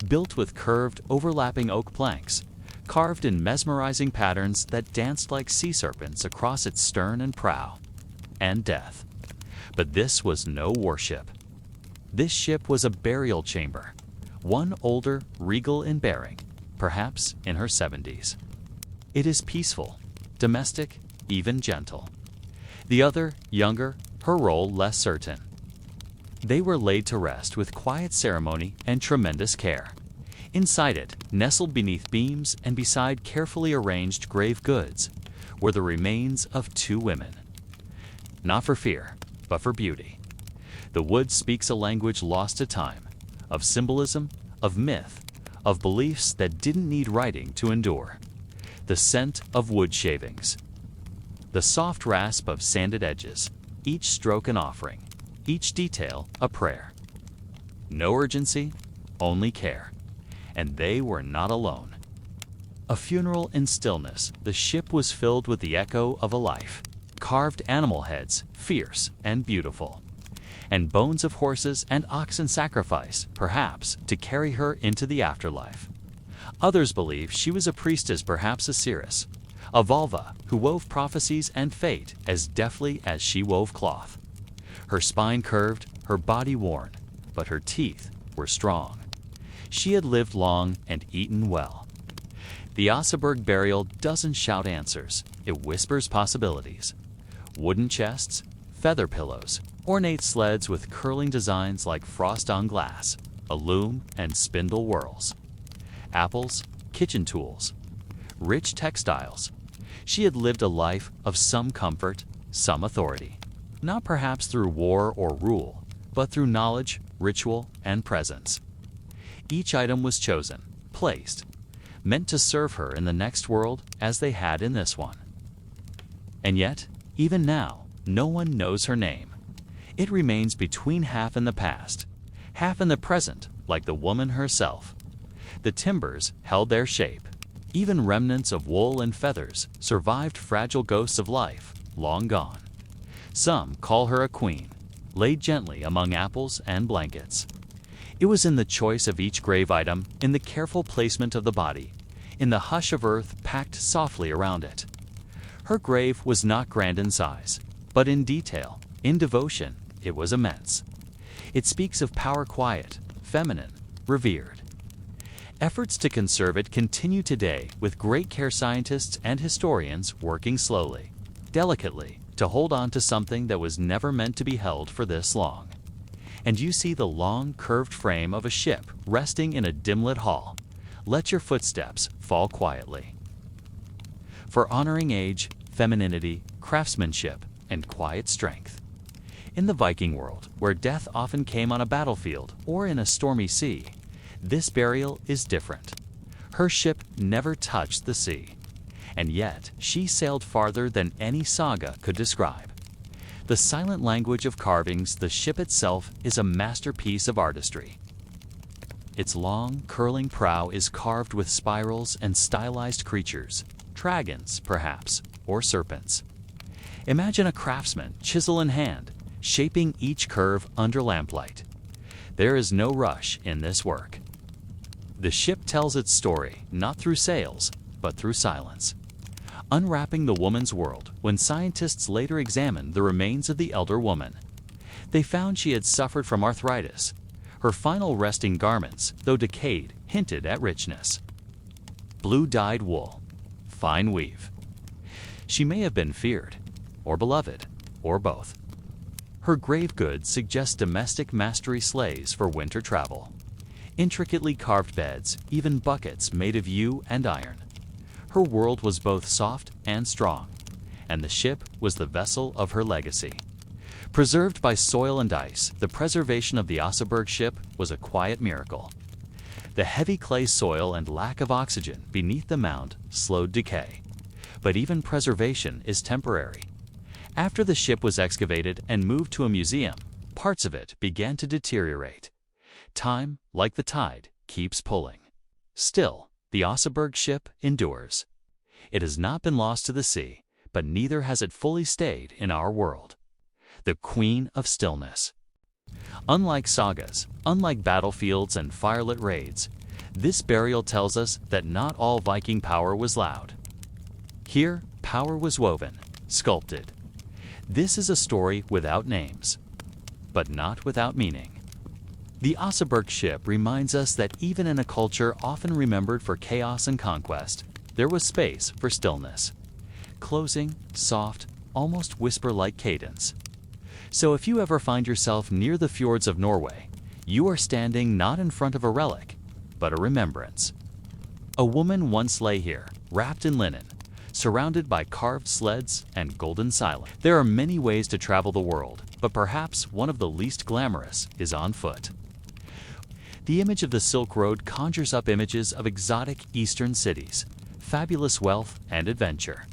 Built with curved, overlapping oak planks, carved in mesmerizing patterns that danced like sea serpents across its stern and prow. And death. But this was no warship. This ship was a burial chamber, one older, regal in bearing, perhaps in her 70s. It is peaceful, domestic, even gentle. The other, younger, her role less certain. They were laid to rest with quiet ceremony and tremendous care. Inside it, nestled beneath beams and beside carefully arranged grave goods, were the remains of two women. Not for fear, but for beauty. The wood speaks a language lost to time, of symbolism, of myth, of beliefs that didn't need writing to endure. The scent of wood shavings. The soft rasp of sanded edges, each stroke an offering, each detail a prayer. No urgency, only care. And they were not alone. A funeral in stillness, the ship was filled with the echo of a life. Carved animal heads, fierce and beautiful. And bones of horses and oxen sacrificed, perhaps, to carry her into the afterlife. Others believe she was a priestess, perhaps a seeress, a Volva who wove prophecies and fate as deftly as she wove cloth. Her spine curved, her body worn, but her teeth were strong. She had lived long and eaten well. The Oseberg burial doesn't shout answers, it whispers possibilities. Wooden chests, feather pillows, ornate sleds with curling designs like frost on glass, a loom and spindle whirls. Apples, kitchen tools, rich textiles. She had lived a life of some comfort, some authority. Not perhaps through war or rule, but through knowledge, ritual, and presence. Each item was chosen, placed, meant to serve her in the next world as they had in this one. And yet, even now, no one knows her name. It remains between half in the past, half in the present, like the woman herself. The timbers held their shape. Even remnants of wool and feathers survived fragile ghosts of life, long gone. Some call her a queen, laid gently among apples and blankets. It was in the choice of each grave item, in the careful placement of the body, in the hush of earth packed softly around it. Her grave was not grand in size, but in detail, in devotion, it was immense. It speaks of power quiet, feminine, revered. Efforts to conserve it continue today with great care scientists and historians working slowly, delicately, to hold on to something that was never meant to be held for this long. And you see the long, curved frame of a ship resting in a dim-lit hall. Let your footsteps fall quietly. For honoring age, femininity, craftsmanship, and quiet strength. In the Viking world, where death often came on a battlefield or in a stormy sea, this burial is different. Her ship never touched the sea, and yet she sailed farther than any saga could describe. The silent language of carvings, the ship itself is a masterpiece of artistry. Its long, curling prow is carved with spirals and stylized creatures, dragons, perhaps, or serpents. Imagine a craftsman, chisel in hand, shaping each curve under lamplight. There is no rush in this work. The ship tells its story not through sails, but through silence, unwrapping the woman's world when scientists later examined the remains of the elder woman. They found she had suffered from arthritis. Her final resting garments, though decayed, hinted at richness. Blue-dyed wool, fine weave. She may have been feared, or beloved, or both. Her grave goods suggest domestic mastery sleighs for winter travel. Intricately carved beds, even buckets made of yew and iron. Her world was both soft and strong, and the ship was the vessel of her legacy. Preserved by soil and ice, the preservation of the Oseberg ship was a quiet miracle. The heavy clay soil and lack of oxygen beneath the mound slowed decay. But even preservation is temporary. After the ship was excavated and moved to a museum, parts of it began to deteriorate. Time, like the tide, keeps pulling. Still, the Oseberg ship endures. It has not been lost to the sea, but neither has it fully stayed in our world. The Queen of Stillness. Unlike sagas, unlike battlefields and firelit raids, this burial tells us that not all Viking power was loud. Here, power was woven, sculpted. This is a story without names, but not without meaning. The Oseberg ship reminds us that even in a culture often remembered for chaos and conquest, there was space for stillness. Closing, soft, almost whisper-like cadence. So if you ever find yourself near the fjords of Norway, you are standing not in front of a relic, but a remembrance. A woman once lay here, wrapped in linen, surrounded by carved sleds and golden silence. There are many ways to travel the world, but perhaps one of the least glamorous is on foot. The image of the Silk Road conjures up images of exotic eastern cities, fabulous wealth and adventure.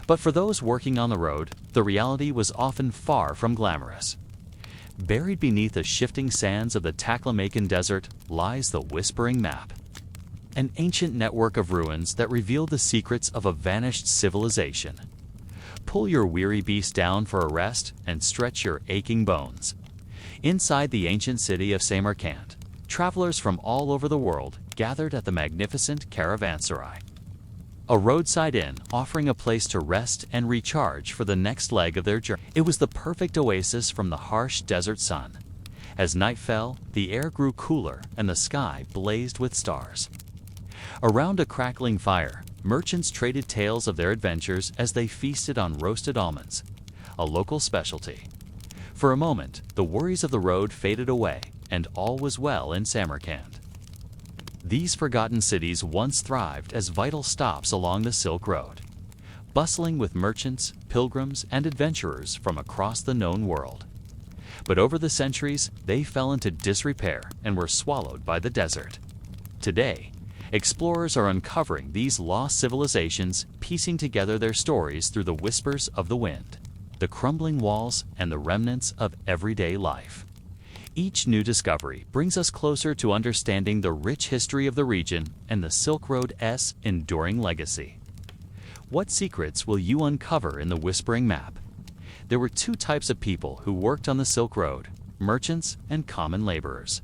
But for those working on the road, the reality was often far from glamorous. Buried beneath the shifting sands of the Taklamakan Desert lies the Whispering Map, an ancient network of ruins that reveal the secrets of a vanished civilization. Pull your weary beast down for a rest and stretch your aching bones. Inside the ancient city of Samarkand, travelers from all over the world gathered at the magnificent caravanserai, a roadside inn offering a place to rest and recharge for the next leg of their journey. It was the perfect oasis from the harsh desert sun. As night fell, the air grew cooler and the sky blazed with stars. Around a crackling fire, merchants traded tales of their adventures as they feasted on roasted almonds, a local specialty. For a moment, the worries of the road faded away, and all was well in Samarkand. These forgotten cities once thrived as vital stops along the Silk Road, bustling with merchants, pilgrims, and adventurers from across the known world. But over the centuries, they fell into disrepair and were swallowed by the desert. Today, explorers are uncovering these lost civilizations, piecing together their stories through the whispers of the wind, the crumbling walls, and the remnants of everyday life. Each new discovery brings us closer to understanding the rich history of the region and the Silk Road's enduring legacy. What secrets will you uncover in the Whispering Map? There were two types of people who worked on the Silk Road: merchants and common laborers.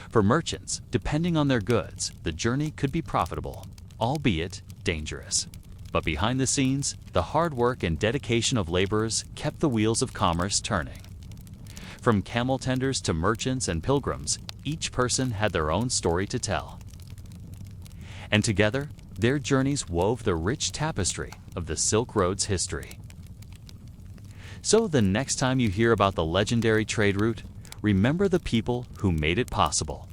For merchants, depending on their goods, the journey could be profitable, albeit dangerous. But behind the scenes, the hard work and dedication of laborers kept the wheels of commerce turning. From camel tenders to merchants and pilgrims, each person had their own story to tell. And together, their journeys wove the rich tapestry of the Silk Road's history. So the next time you hear about the legendary trade route, remember the people who made it possible.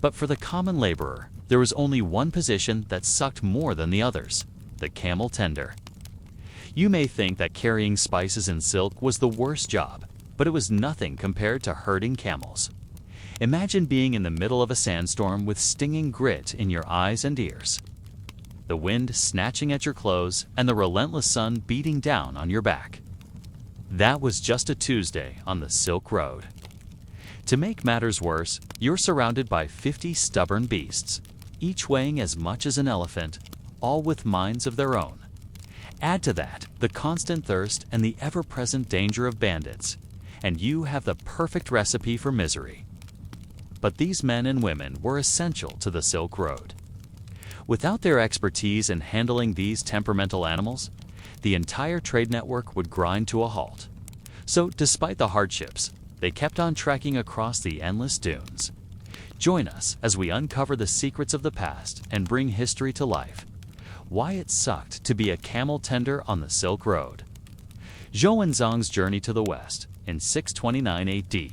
But for the common laborer, there was only one position that sucked more than the others: the camel tender. You may think that carrying spices and silk was the worst job, but it was nothing compared to herding camels. Imagine being in the middle of a sandstorm with stinging grit in your eyes and ears, the wind snatching at your clothes, and the relentless sun beating down on your back. That was just a Tuesday on the Silk Road. To make matters worse, you're surrounded by 50 stubborn beasts, each weighing as much as an elephant, all with minds of their own. Add to that the constant thirst and the ever-present danger of bandits, and you have the perfect recipe for misery. But these men and women were essential to the Silk Road. Without their expertise in handling these temperamental animals, the entire trade network would grind to a halt. So, despite the hardships, they kept on trekking across the endless dunes. Join us as we uncover the secrets of the past and bring history to life. Why it sucked to be a camel tender on the Silk Road. Zhou Wenzong's journey to the west. In 629 AD,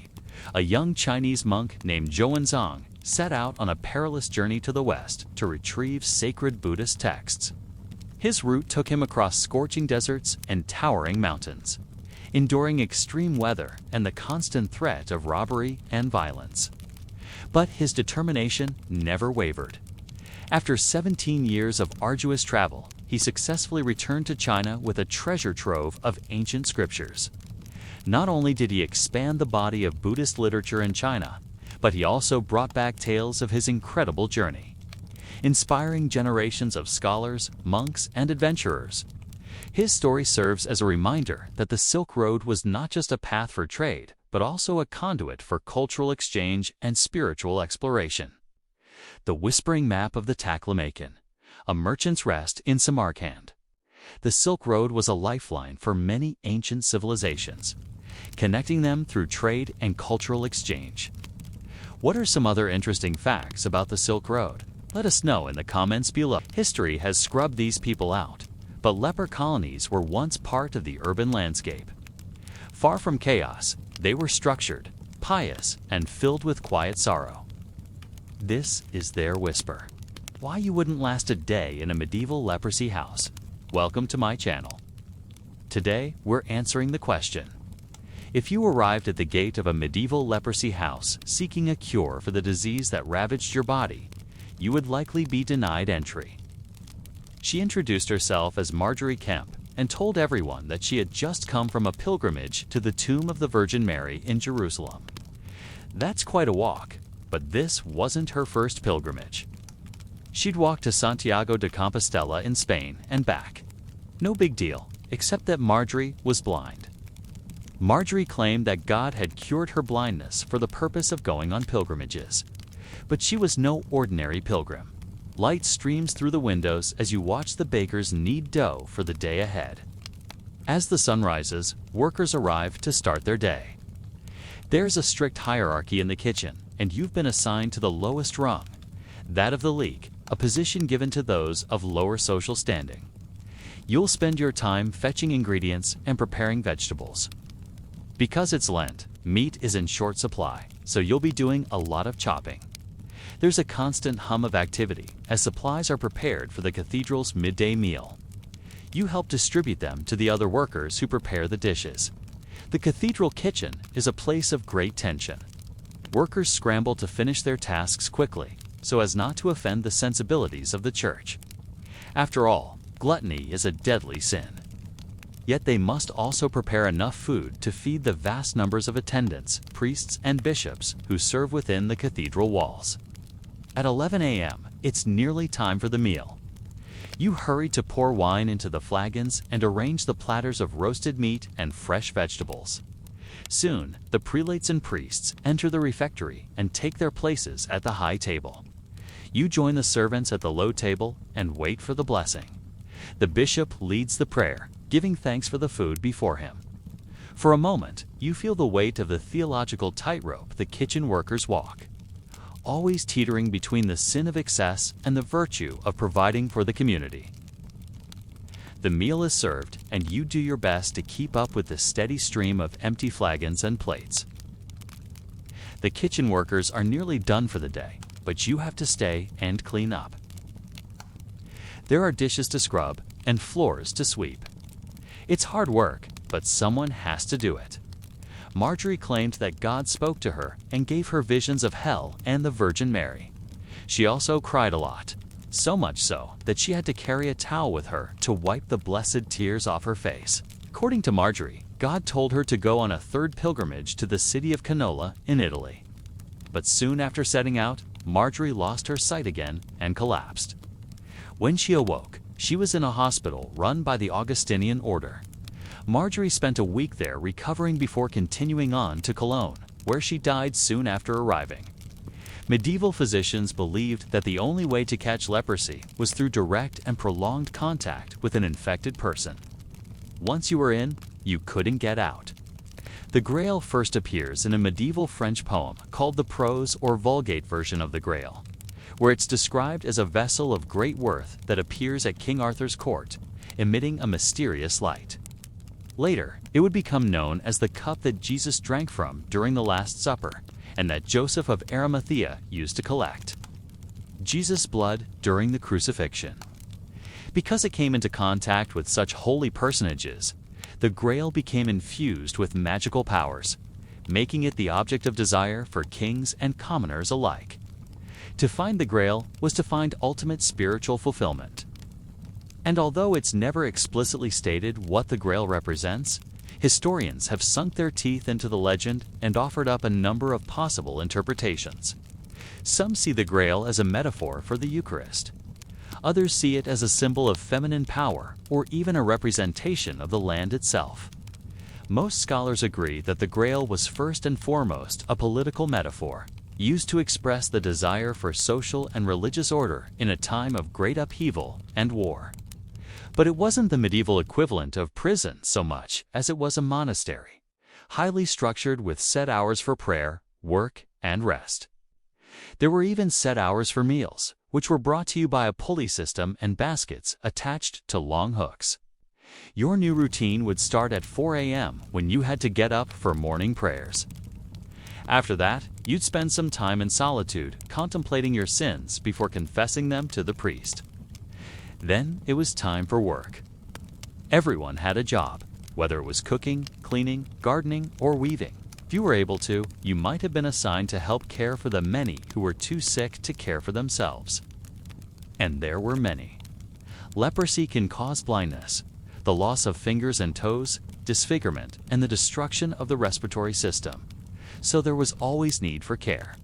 a young Chinese monk named Zhou Wenzong set out on a perilous journey to the west to retrieve sacred Buddhist texts. His route took him across scorching deserts and towering mountains, enduring extreme weather and the constant threat of robbery and violence. But his determination never wavered. After 17 years of arduous travel, he successfully returned to China with a treasure trove of ancient scriptures. Not only did he expand the body of Buddhist literature in China, but he also brought back tales of his incredible journey, inspiring generations of scholars, monks, and adventurers. His story serves as a reminder that the Silk Road was not just a path for trade, but also a conduit for cultural exchange and spiritual exploration. The Whispering Map of the Taklamakan, a merchant's rest in Samarkand. The Silk Road was a lifeline for many ancient civilizations, connecting them through trade and cultural exchange. What are some other interesting facts about the Silk Road? Let us know in the comments below. History has scrubbed these people out, but leper colonies were once part of the urban landscape. Far from chaos, they were structured, pious, and filled with quiet sorrow. This is their whisper. Why you wouldn't last a day in a medieval leprosy house. Welcome to my channel. Today, we're answering the question: if you arrived at the gate of a medieval leprosy house seeking a cure for the disease that ravaged your body, you would likely be denied entry. She introduced herself as Marjorie Kemp and told everyone that she had just come from a pilgrimage to the tomb of the Virgin Mary in Jerusalem. That's quite a walk, but this wasn't her first pilgrimage. She'd walked to Santiago de Compostela in Spain and back. No big deal, except that Marjorie was blind. Marjorie claimed that God had cured her blindness for the purpose of going on pilgrimages. But she was no ordinary pilgrim. Light streams through the windows as you watch the bakers knead dough for the day ahead. As the sun rises, workers arrive to start their day. There's a strict hierarchy in the kitchen, and you've been assigned to the lowest rung, that of the leek, a position given to those of lower social standing. You'll spend your time fetching ingredients and preparing vegetables. Because it's Lent, meat is in short supply, so you'll be doing a lot of chopping. There's a constant hum of activity as supplies are prepared for the cathedral's midday meal. You help distribute them to the other workers who prepare the dishes. The cathedral kitchen is a place of great tension. Workers scramble to finish their tasks quickly, so as not to offend the sensibilities of the church. After all, gluttony is a deadly sin. Yet they must also prepare enough food to feed the vast numbers of attendants, priests, and bishops who serve within the cathedral walls. At 11 a.m., it's nearly time for the meal. You hurry to pour wine into the flagons and arrange the platters of roasted meat and fresh vegetables. Soon, the prelates and priests enter the refectory and take their places at the high table. You join the servants at the low table and wait for the blessing. The bishop leads the prayer, giving thanks for the food before him. For a moment, you feel the weight of the theological tightrope the kitchen workers walk, always teetering between the sin of excess and the virtue of providing for the community. The meal is served, and you do your best to keep up with the steady stream of empty flagons and plates. The kitchen workers are nearly done for the day, but you have to stay and clean up. There are dishes to scrub and floors to sweep. It's hard work, but someone has to do it. Marjorie claimed that God spoke to her and gave her visions of hell and the Virgin Mary. She also cried a lot, so much so that she had to carry a towel with her to wipe the blessed tears off her face. According to Marjorie, God told her to go on a third pilgrimage to the city of Canola in Italy. But soon after setting out, Marjorie lost her sight again and collapsed. When she awoke, she was in a hospital run by the Augustinian order. Marjorie spent a week there recovering before continuing on to Cologne, where she died soon after arriving. Medieval physicians believed that the only way to catch leprosy was through direct and prolonged contact with an infected person. Once you were in, you couldn't get out. The Grail first appears in a medieval French poem called the prose or Vulgate version of the Grail, where it's described as a vessel of great worth that appears at King Arthur's court, emitting a mysterious light. Later, it would become known as the cup that Jesus drank from during the Last Supper, and that Joseph of Arimathea used to collect. Jesus' blood during the crucifixion. Because it came into contact with such holy personages, the Grail became infused with magical powers, making it the object of desire for kings and commoners alike. To find the Grail was to find ultimate spiritual fulfillment. And although it's never explicitly stated what the Grail represents, historians have sunk their teeth into the legend and offered up a number of possible interpretations. Some see the Grail as a metaphor for the Eucharist. Others see it as a symbol of feminine power or even a representation of the land itself. Most scholars agree that the Grail was first and foremost a political metaphor, used to express the desire for social and religious order in a time of great upheaval and war. But it wasn't the medieval equivalent of prison so much as it was a monastery, highly structured with set hours for prayer, work, and rest. There were even set hours for meals, which were brought to you by a pulley system and baskets attached to long hooks. Your new routine would start at 4 a.m. when you had to get up for morning prayers. After that, you'd spend some time in solitude contemplating your sins before confessing them to the priest. Then it was time for work. Everyone had a job, whether it was cooking, cleaning, gardening, or weaving. If you were able to, you might have been assigned to help care for the many who were too sick to care for themselves. And there were many. Leprosy can cause blindness, the loss of fingers and toes, disfigurement, and the destruction of the respiratory system. So there was always need for care.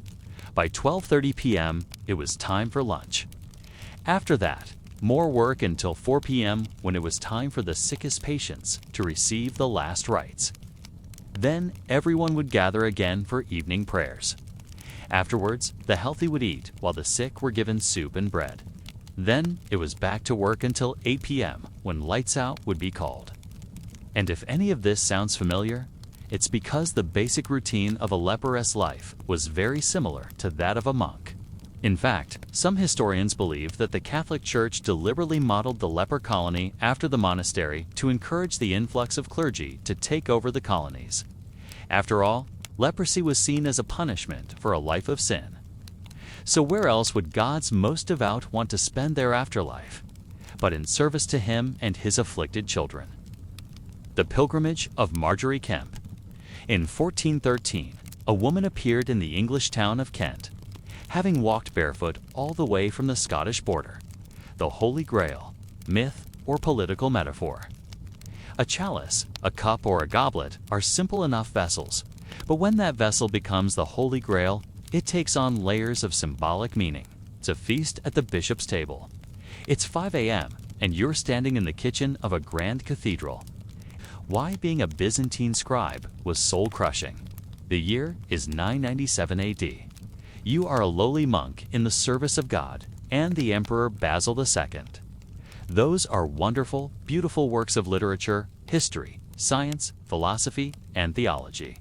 By 12:30 p.m., it was time for lunch. After that, more work until 4 p.m. when it was time for the sickest patients to receive the last rites. Then everyone would gather again for evening prayers. Afterwards, the healthy would eat while the sick were given soup and bread. Then it was back to work until 8 p.m. when lights out would be called. And if any of this sounds familiar, it's because the basic routine of a leprous life was very similar to that of a monk. In fact, some historians believe that the Catholic Church deliberately modeled the leper colony after the monastery to encourage the influx of clergy to take over the colonies. After all, leprosy was seen as a punishment for a life of sin. So where else would God's most devout want to spend their afterlife, but in service to Him and His afflicted children? The Pilgrimage of Marjorie Kempe. In 1413, a woman appeared in the English town of Kent, having walked barefoot all the way from the Scottish border. The Holy Grail, myth or political metaphor. A chalice, a cup, or a goblet are simple enough vessels, but when that vessel becomes the Holy Grail, it takes on layers of symbolic meaning. It's a feast at the bishop's table. It's 5 a.m., and you're standing in the kitchen of a grand cathedral. Why being a Byzantine scribe was soul-crushing. The year is 997 A.D. You are a lowly monk in the service of God and the Emperor Basil II. Those are wonderful, beautiful works of literature, history, science, philosophy, and theology.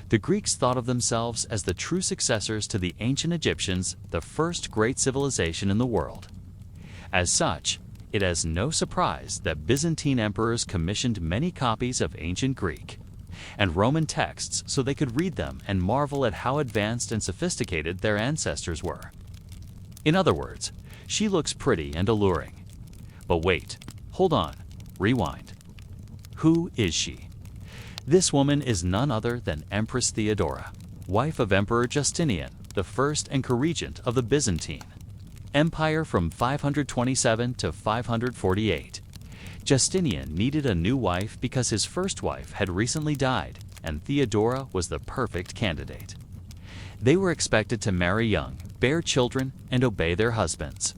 The Greeks thought of themselves as the true successors to the ancient Egyptians, the first great civilization in the world. As such, it is no surprise that Byzantine emperors commissioned many copies of ancient Greek and Roman texts so they could read them and marvel at how advanced and sophisticated their ancestors were. In other words, she looks pretty and alluring. But wait, hold on, rewind. Who is she? This woman is none other than Empress Theodora, wife of Emperor Justinian, the first and co-regent of the Byzantine Empire from 527 to 548. Justinian needed a new wife because his first wife had recently died, and Theodora was the perfect candidate. They were expected to marry young, bear children, and obey their husbands.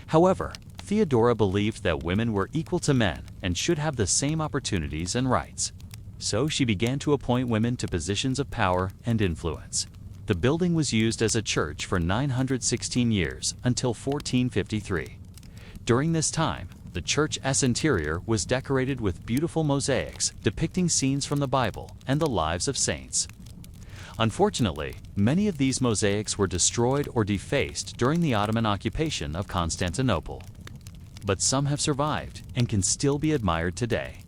However, Theodora believed that women were equal to men and should have the same opportunities and rights. So she began to appoint women to positions of power and influence. The building was used as a church for 916 years until 1453. During this time, the church's interior was decorated with beautiful mosaics depicting scenes from the Bible and the lives of saints. Unfortunately, many of these mosaics were destroyed or defaced during the Ottoman occupation of Constantinople. But some have survived and can still be admired today.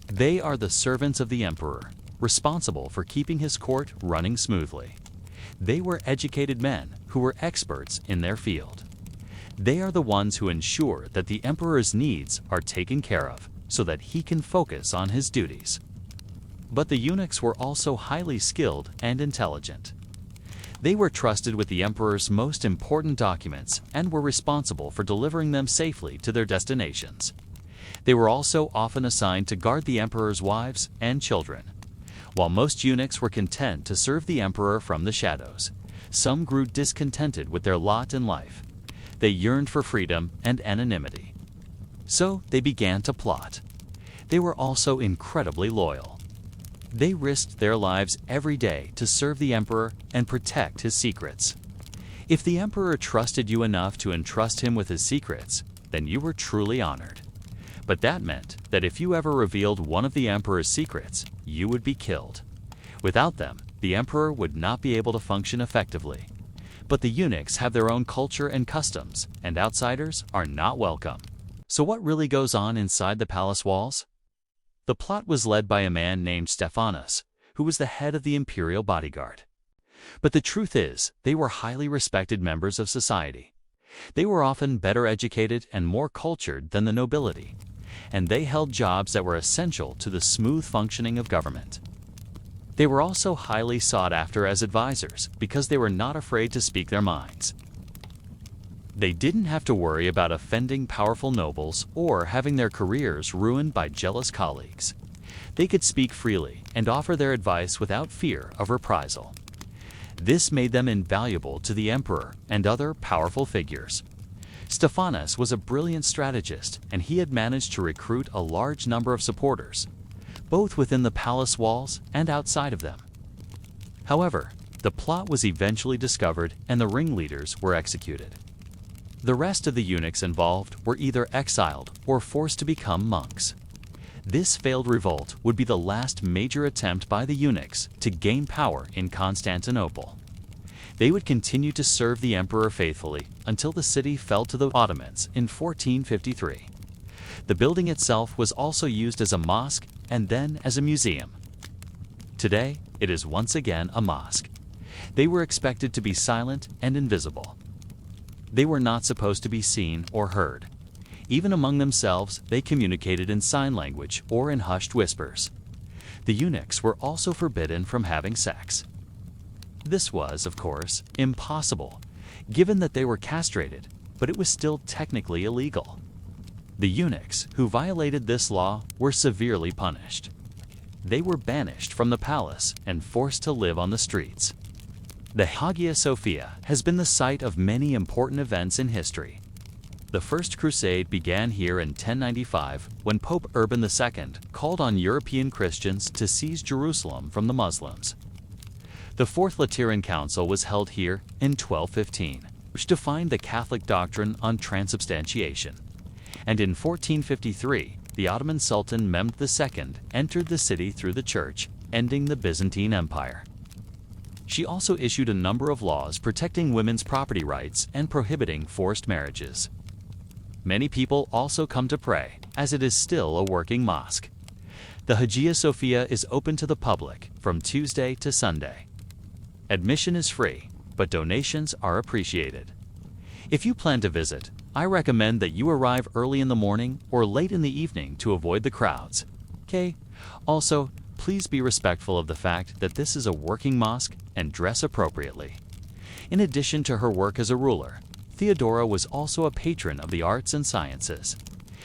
They are the servants of the emperor, responsible for keeping his court running smoothly. They were educated men who were experts in their field. They are the ones who ensure that the emperor's needs are taken care of so that he can focus on his duties. But the eunuchs were also highly skilled and intelligent. They were trusted with the emperor's most important documents and were responsible for delivering them safely to their destinations. They were also often assigned to guard the emperor's wives and children. While most eunuchs were content to serve the emperor from the shadows, some grew discontented with their lot in life. They yearned for freedom and anonymity. So they began to plot. They were also incredibly loyal. They risked their lives every day to serve the emperor and protect his secrets. If the emperor trusted you enough to entrust him with his secrets, then you were truly honored. But that meant that if you ever revealed one of the emperor's secrets, you would be killed. Without them, the emperor would not be able to function effectively. But the eunuchs have their own culture and customs, and outsiders are not welcome. So what really goes on inside the palace walls? The plot was led by a man named Stephanos, who was the head of the imperial bodyguard. But the truth is, they were highly respected members of society. They were often better educated and more cultured than the nobility, and they held jobs that were essential to the smooth functioning of government. They were also highly sought after as advisors because they were not afraid to speak their minds. They didn't have to worry about offending powerful nobles or having their careers ruined by jealous colleagues. They could speak freely and offer their advice without fear of reprisal. This made them invaluable to the emperor and other powerful figures. Stephanos was a brilliant strategist, and he had managed to recruit a large number of supporters, both within the palace walls and outside of them. However, the plot was eventually discovered and the ringleaders were executed. The rest of the eunuchs involved were either exiled or forced to become monks. This failed revolt would be the last major attempt by the eunuchs to gain power in Constantinople. They would continue to serve the emperor faithfully until the city fell to the Ottomans in 1453. The building itself was also used as a mosque and then as a museum. Today, it is once again a mosque. They were expected to be silent and invisible. They were not supposed to be seen or heard. Even among themselves, they communicated in sign language or in hushed whispers. The eunuchs were also forbidden from having sex. This was, of course, impossible, given that they were castrated, but it was still technically illegal. The eunuchs who violated this law were severely punished. They were banished from the palace and forced to live on the streets. The Hagia Sophia has been the site of many important events in history. The First Crusade began here in 1095 when Pope Urban II called on European Christians to seize Jerusalem from the Muslims. The Fourth Lateran Council was held here in 1215, which defined the Catholic doctrine on transubstantiation. And in 1453, the Ottoman Sultan Mehmed II entered the city through the church, ending the Byzantine Empire. She also issued a number of laws protecting women's property rights and prohibiting forced marriages. Many people also come to pray, as it is still a working mosque. The Hagia Sophia is open to the public from Tuesday to Sunday. Admission is free, but donations are appreciated. If you plan to visit, I recommend that you arrive early in the morning or late in the evening to avoid the crowds. Okay? Also, please be respectful of the fact that this is a working mosque and dress appropriately. In addition to her work as a ruler, Theodora was also a patron of the arts and sciences.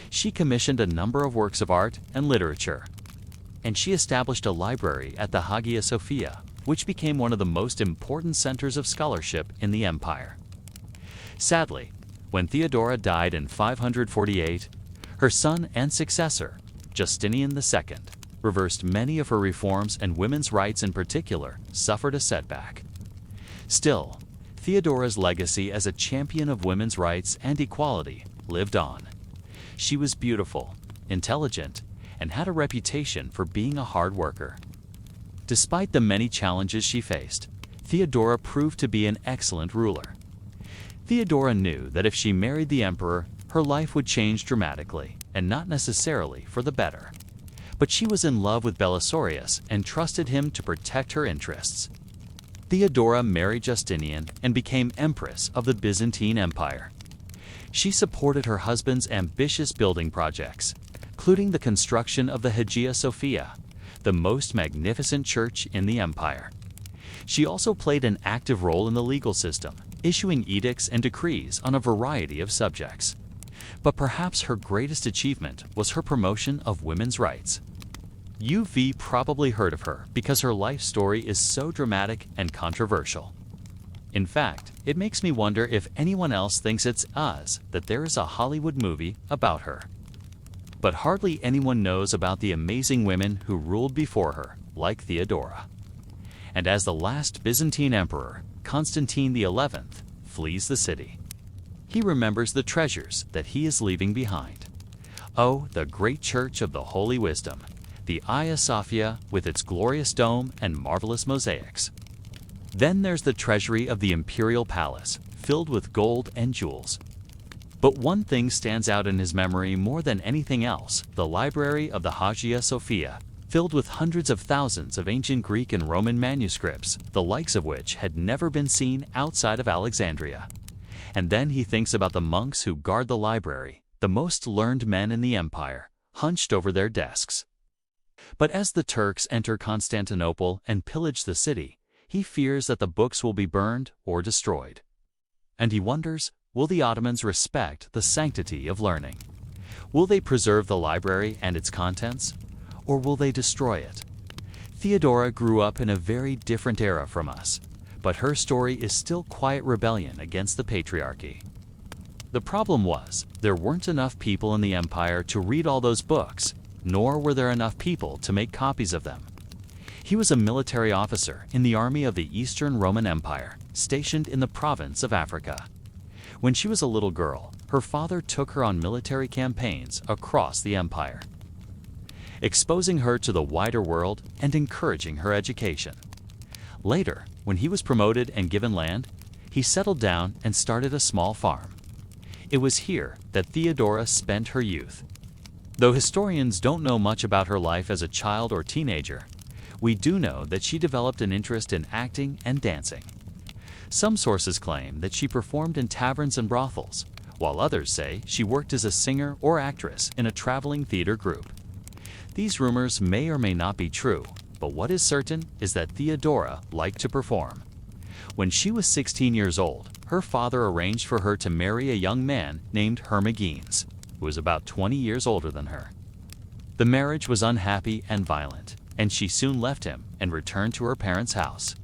She commissioned a number of works of art and literature, and she established a library at the Hagia Sophia, which became one of the most important centers of scholarship in the empire. Sadly, When Theodora died in 548, her son and successor, Justinian II, reversed many of her reforms, and women's rights in particular suffered a setback. Still, Theodora's legacy as a champion of women's rights and equality lived on. She was beautiful, intelligent, and had a reputation for being a hard worker. Despite the many challenges she faced, Theodora proved to be an excellent ruler. Theodora knew that if she married the emperor, her life would change dramatically, and not necessarily for the better. But she was in love with Belisarius and trusted him to protect her interests. Theodora married Justinian and became empress of the Byzantine Empire. She supported her husband's ambitious building projects, including the construction of the Hagia Sophia, the most magnificent church in the empire. She also played an active role in the legal system, issuing edicts and decrees on a variety of subjects. But perhaps her greatest achievement was her promotion of women's rights. You've probably heard of her because her life story is so dramatic and controversial. In fact, it makes me wonder if anyone else thinks it's us that there is a Hollywood movie about her. But hardly anyone knows about the amazing women who ruled before her, like Theodora. And as the last Byzantine emperor, Constantine XI, flees the city, he remembers the treasures that he is leaving behind. Oh, the great church of the Holy Wisdom, the Hagia Sophia with its glorious dome and marvelous mosaics. Then there's the treasury of the imperial palace, filled with gold and jewels. But one thing stands out in his memory more than anything else: the library of the Hagia Sophia, filled with hundreds of thousands of ancient Greek and Roman manuscripts, the likes of which had never been seen outside of Alexandria. And then he thinks about the monks who guard the library, the most learned men in the empire, hunched over their desks. But as the Turks enter Constantinople and pillage the city, he fears that the books will be burned or destroyed. And he wonders, will the Ottomans respect the sanctity of learning? Will they preserve the library and its contents, or will they destroy it? Theodora grew up in a very different era from us, but her story is still quiet rebellion against the patriarchy. The problem was, there weren't enough people in the empire to read all those books, nor were there enough people to make copies of them. He was a military officer in the army of the Eastern Roman Empire, stationed in the province of Africa. When she was a little girl, her father took her on military campaigns across the empire, exposing her to the wider world and encouraging her education. Later, when he was promoted and given land, he settled down and started a small farm. It was here that Theodora spent her youth. Though historians don't know much about her life as a child or teenager, we do know that she developed an interest in acting and dancing. Some sources claim that she performed in taverns and brothels, while others say she worked as a singer or actress in a traveling theater group. These rumors may or may not be true, but what is certain is that Theodora liked to perform. When she was 16 years old, her father arranged for her to marry a young man named Hermogenes, who was about 20 years older than her. The marriage was unhappy and violent, and she soon left him and returned to her parents' house.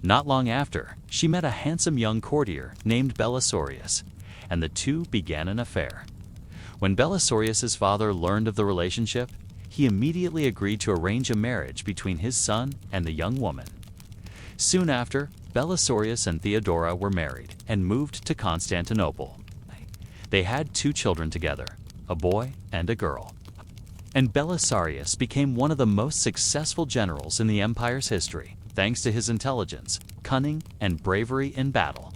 Not long after, she met a handsome young courtier named Belisarius, and the two began an affair. When Belisarius's father learned of the relationship, he immediately agreed to arrange a marriage between his son and the young woman. Soon after, Belisarius and Theodora were married and moved to Constantinople. They had 2 children together, a boy and a girl. And Belisarius became one of the most successful generals in the empire's history, thanks to his intelligence, cunning, and bravery in battle.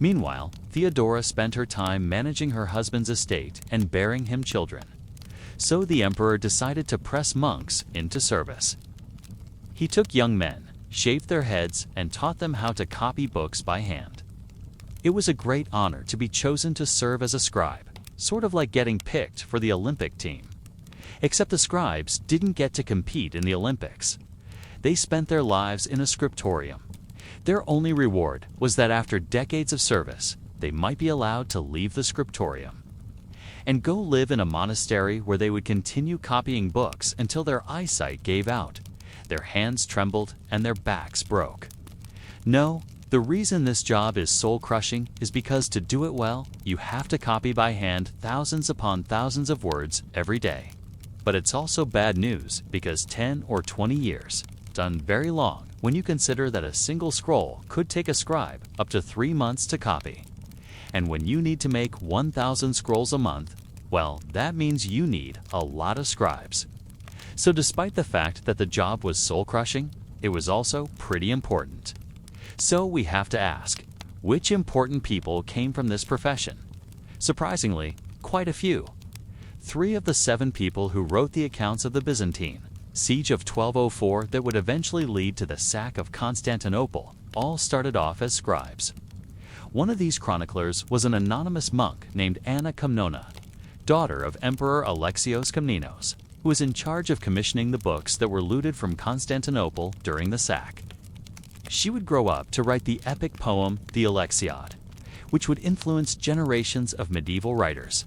Meanwhile, Theodora spent her time managing her husband's estate and bearing him children. So the emperor decided to press monks into service. He took young men, shaved their heads, and taught them how to copy books by hand. It was a great honor to be chosen to serve as a scribe, sort of like getting picked for the Olympic team. Except the scribes didn't get to compete in the Olympics. They spent their lives in a scriptorium. Their only reward was that after decades of service, they might be allowed to leave the scriptorium and go live in a monastery where they would continue copying books until their eyesight gave out, their hands trembled, and their backs broke. No, The reason this job is soul-crushing is because to do it well, you have to copy by hand thousands upon thousands of words every day. But it's also bad news because 10 or 20 years, done very long when you consider that a single scroll could take a scribe up to 3 months to copy. And when you need to make 1,000 scrolls a month, well, that means you need a lot of scribes. So despite the fact that the job was soul-crushing, it was also pretty important. So we have to ask, which important people came from this profession? Surprisingly, quite a few. 3 of the 7 people who wrote the accounts of the Byzantine siege of 1204 that would eventually lead to the sack of Constantinople all started off as scribes. One of these chroniclers was an anonymous monk named Anna Komnona, daughter of Emperor Alexios Komnenos, who was in charge of commissioning the books that were looted from Constantinople during the sack. She would grow up to write the epic poem The Alexiad, which would influence generations of medieval writers.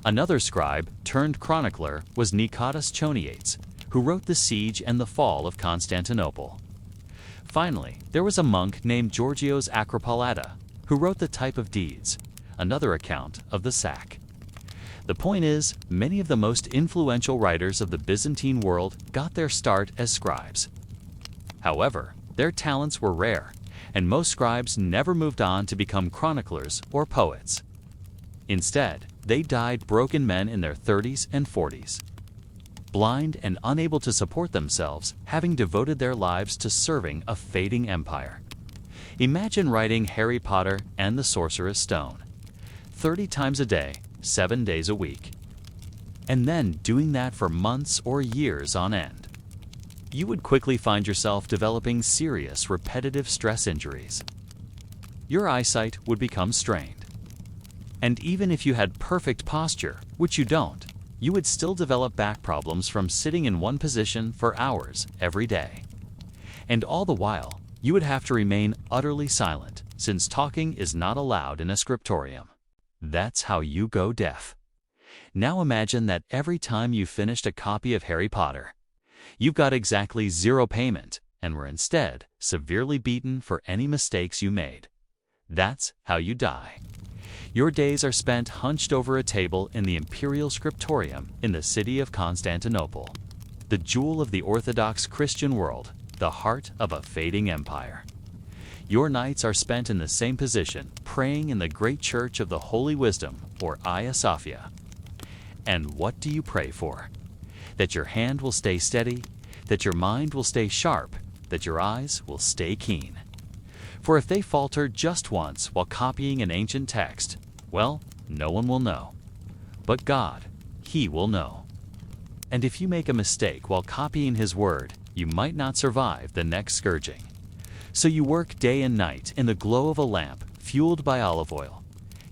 Another scribe turned chronicler was Nicodas Choniates, who wrote the siege and the fall of Constantinople. Finally, there was a monk named Georgios Acropolata, who wrote the Type of Deeds, another account of the sack. The point is, many of the most influential writers of the Byzantine world got their start as scribes. However, their talents were rare, and most scribes never moved on to become chroniclers or poets. Instead, they died broken men in their 30s and 40s. Blind and unable to support themselves, having devoted their lives to serving a fading empire. Imagine writing Harry Potter and the Sorcerer's Stone 30 times a day, 7 days a week, and then doing that for months or years on end. You would quickly find yourself developing serious repetitive stress injuries. Your eyesight would become strained. And even if you had perfect posture, which you don't, you would still develop back problems from sitting in one position for hours every day. And all the while, you would have to remain utterly silent, since talking is not allowed in a scriptorium. That's how you go deaf. Now imagine that every time you finished a copy of Harry Potter, you've got exactly 0 payment and were instead severely beaten for any mistakes you made. That's how you die. Your days are spent hunched over a table in the imperial scriptorium in the city of Constantinople, the jewel of the Orthodox Christian world, the heart of a fading empire. Your nights are spent in the same position, praying in the great church of the Holy Wisdom, or Hagia Sophia. And what do you pray for? That your hand will stay steady, that your mind will stay sharp, that your eyes will stay keen. For if they falter just once while copying an ancient text, well, no one will know. But God, He will know. And if you make a mistake while copying His word, you might not survive the next scourging. So you work day and night in the glow of a lamp fueled by olive oil,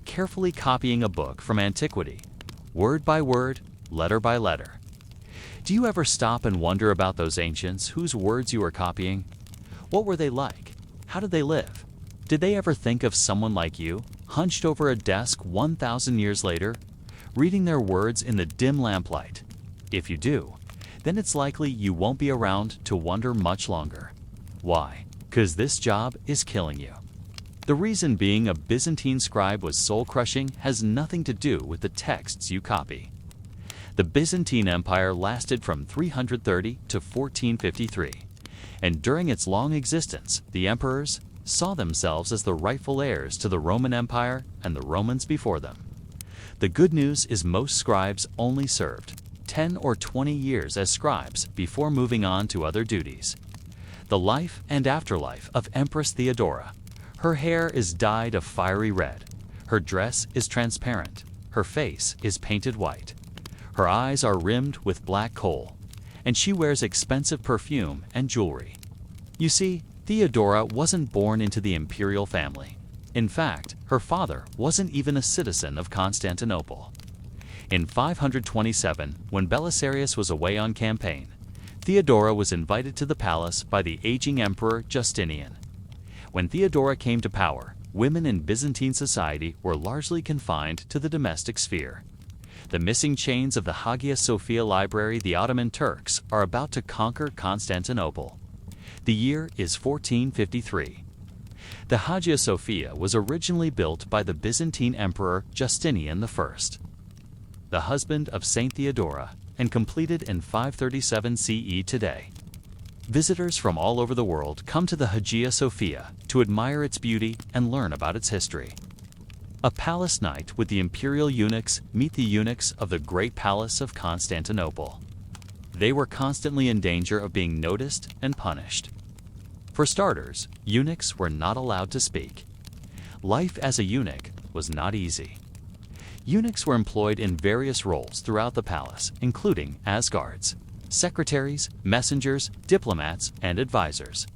carefully copying a book from antiquity, word by word, letter by letter. Do you ever stop and wonder about those ancients whose words you are copying? What were they like? How did they live? Did they ever think of someone like you, hunched over a desk 1,000 years later, reading their words in the dim lamplight? If you do, then it's likely you won't be around to wonder much longer. Why? 'Cause this job is killing you. The reason being a Byzantine scribe was soul-crushing has nothing to do with the texts you copy. The Byzantine Empire lasted from 330 to 1453, and during its long existence, the emperors saw themselves as the rightful heirs to the Roman Empire and the Romans before them. The good news is most scribes only served 10 or 20 years as scribes before moving on to other duties. The life and afterlife of Empress Theodora. Her hair is dyed a fiery red. Her dress is transparent. Her face is painted white. Her eyes are rimmed with black coal, and she wears expensive perfume and jewelry. You see, Theodora wasn't born into the imperial family. In fact, her father wasn't even a citizen of Constantinople. In 527, when Belisarius was away on campaign, Theodora was invited to the palace by the aging emperor Justinian. When Theodora came to power, women in Byzantine society were largely confined to the domestic sphere. The missing chains of the Hagia Sophia library the Ottoman Turks are about to conquer Constantinople. The year is 1453. The Hagia Sophia was originally built by the Byzantine Emperor Justinian I, the husband of Saint Theodora, and completed in 537 CE today. Visitors from all over the world come to the Hagia Sophia to admire its beauty and learn about its history. A palace night with the imperial eunuchs meet the eunuchs of the Great Palace of Constantinople. They were constantly in danger of being noticed and punished. For starters, eunuchs were not allowed to speak. Life as a eunuch was not easy. Eunuchs were employed in various roles throughout the palace, including as guards, secretaries, messengers, diplomats, and advisors.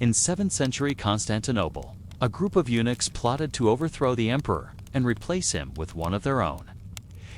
In 7th century Constantinople, a group of eunuchs plotted to overthrow the emperor and replace him with one of their own.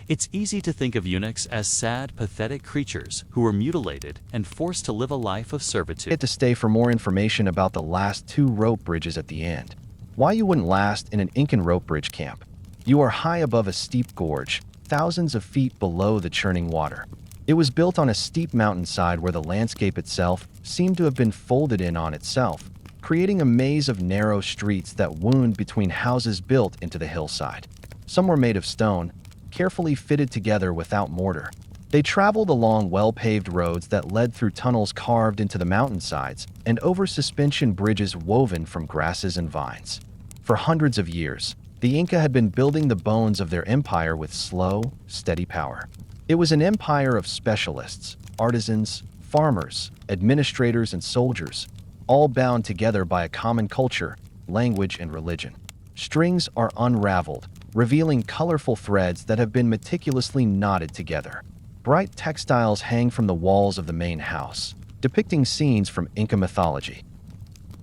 It's easy to think of eunuchs as sad, pathetic creatures who were mutilated and forced to live a life of servitude. Get to stay for more information about the last 2 rope bridges at the end. Why you wouldn't last in an Incan rope bridge camp. You are high above a steep gorge, thousands of feet below the churning water. It was built on a steep mountainside where the landscape itself seemed to have been folded in on itself, creating a maze of narrow streets that wound between houses built into the hillside. Some were made of stone, carefully fitted together without mortar. They traveled along well-paved roads that led through tunnels carved into the mountainsides and over suspension bridges woven from grasses and vines. For hundreds of years, the Inca had been building the bones of their empire with slow, steady power. It was an empire of specialists, artisans, farmers, administrators, and soldiers, all bound together by a common culture, language, and religion. Strings are unraveled, revealing colorful threads that have been meticulously knotted together. Bright textiles hang from the walls of the main house, depicting scenes from Inca mythology.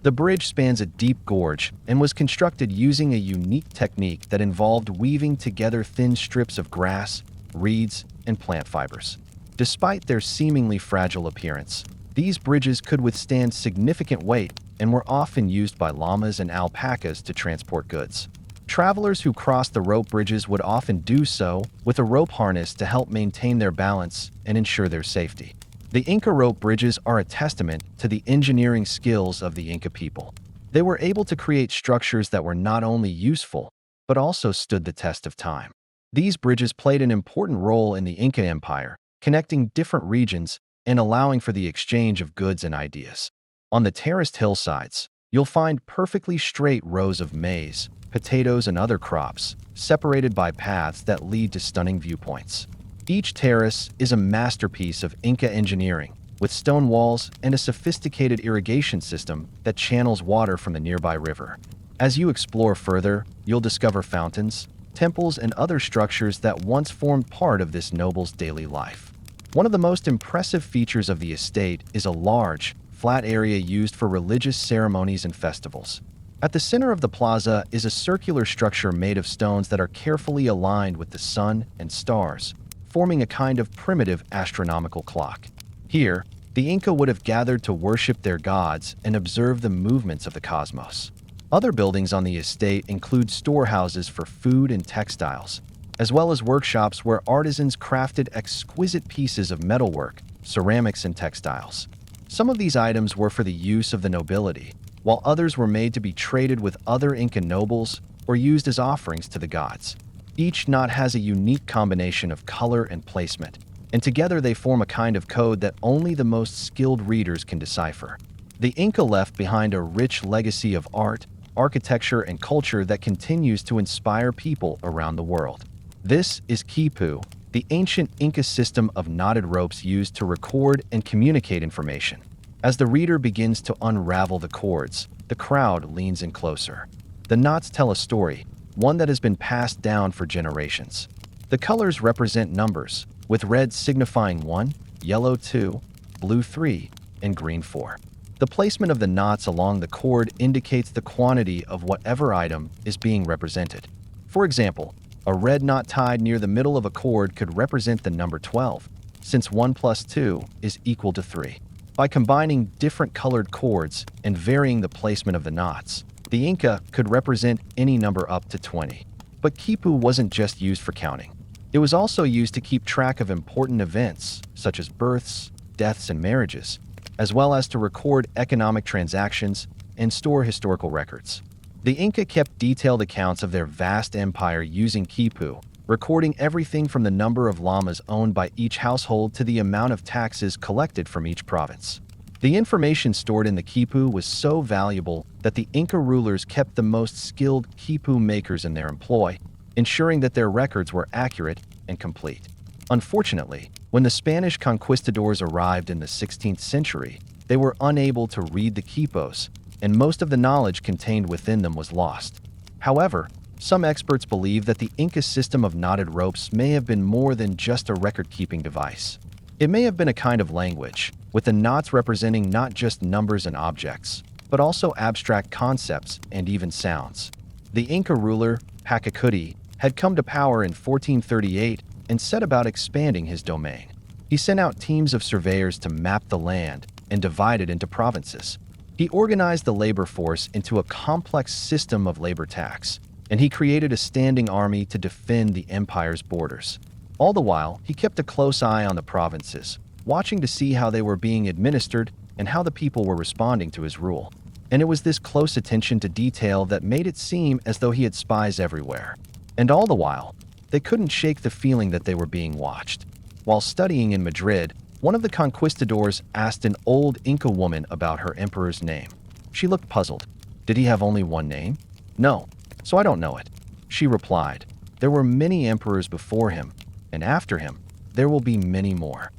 The bridge spans a deep gorge and was constructed using a unique technique that involved weaving together thin strips of grass, reeds, and plant fibers. Despite their seemingly fragile appearance, these bridges could withstand significant weight and were often used by llamas and alpacas to transport goods. Travelers who crossed the rope bridges would often do so with a rope harness to help maintain their balance and ensure their safety. The Inca rope bridges are a testament to the engineering skills of the Inca people. They were able to create structures that were not only useful, but also stood the test of time. These bridges played an important role in the Inca Empire, connecting different regions and allowing for the exchange of goods and ideas. On the terraced hillsides, you'll find perfectly straight rows of maize, potatoes, and other crops, separated by paths that lead to stunning viewpoints. Each terrace is a masterpiece of Inca engineering, with stone walls and a sophisticated irrigation system that channels water from the nearby river. As you explore further, you'll discover fountains, temples, and other structures that once formed part of this noble's daily life. One of the most impressive features of the estate is a large, flat area used for religious ceremonies and festivals. At the center of the plaza is a circular structure made of stones that are carefully aligned with the sun and stars, forming a kind of primitive astronomical clock. Here, the Inca would have gathered to worship their gods and observe the movements of the cosmos. Other buildings on the estate include storehouses for food and textiles, as well as workshops where artisans crafted exquisite pieces of metalwork, ceramics, and textiles. Some of these items were for the use of the nobility, while others were made to be traded with other Inca nobles or used as offerings to the gods. Each knot has a unique combination of color and placement, and together they form a kind of code that only the most skilled readers can decipher. The Inca left behind a rich legacy of art, architecture, and culture that continues to inspire people around the world. This is quipu, the ancient Inca system of knotted ropes used to record and communicate information. As the reader begins to unravel the cords, the crowd leans in closer. The knots tell a story, one that has been passed down for generations. The colors represent numbers, with red signifying 1, yellow 2, blue 3, and green 4. The placement of the knots along the cord indicates the quantity of whatever item is being represented. For example, a red knot tied near the middle of a cord could represent the number 12, since 1 plus 2 is equal to 3. By combining different colored cords and varying the placement of the knots, the Inca could represent any number up to 20. But quipu wasn't just used for counting. It was also used to keep track of important events, such as births, deaths, and marriages, as well as to record economic transactions and store historical records. The Inca kept detailed accounts of their vast empire using quipu, recording everything from the number of llamas owned by each household to the amount of taxes collected from each province. The information stored in the quipu was so valuable that the Inca rulers kept the most skilled quipu makers in their employ, ensuring that their records were accurate and complete. Unfortunately, when the Spanish conquistadors arrived in the 16th century, they were unable to read the quipos, and most of the knowledge contained within them was lost. However, some experts believe that the Inca system of knotted ropes may have been more than just a record-keeping device. It may have been a kind of language, with the knots representing not just numbers and objects, but also abstract concepts and even sounds. The Inca ruler, Pachacuti, had come to power in 1438 and set about expanding his domain. He sent out teams of surveyors to map the land and divide it into provinces. He organized the labor force into a complex system of labor tax, and he created a standing army to defend the empire's borders. All the while, he kept a close eye on the provinces, watching to see how they were being administered and how the people were responding to his rule. And it was this close attention to detail that made it seem as though he had spies everywhere. And all the while, they couldn't shake the feeling that they were being watched. While studying in Madrid, one of the conquistadors asked an old Inca woman about her emperor's name. She looked puzzled. Did he have only one name? No, so I don't know it. She replied, there were many emperors before him, and after him, there will be many more.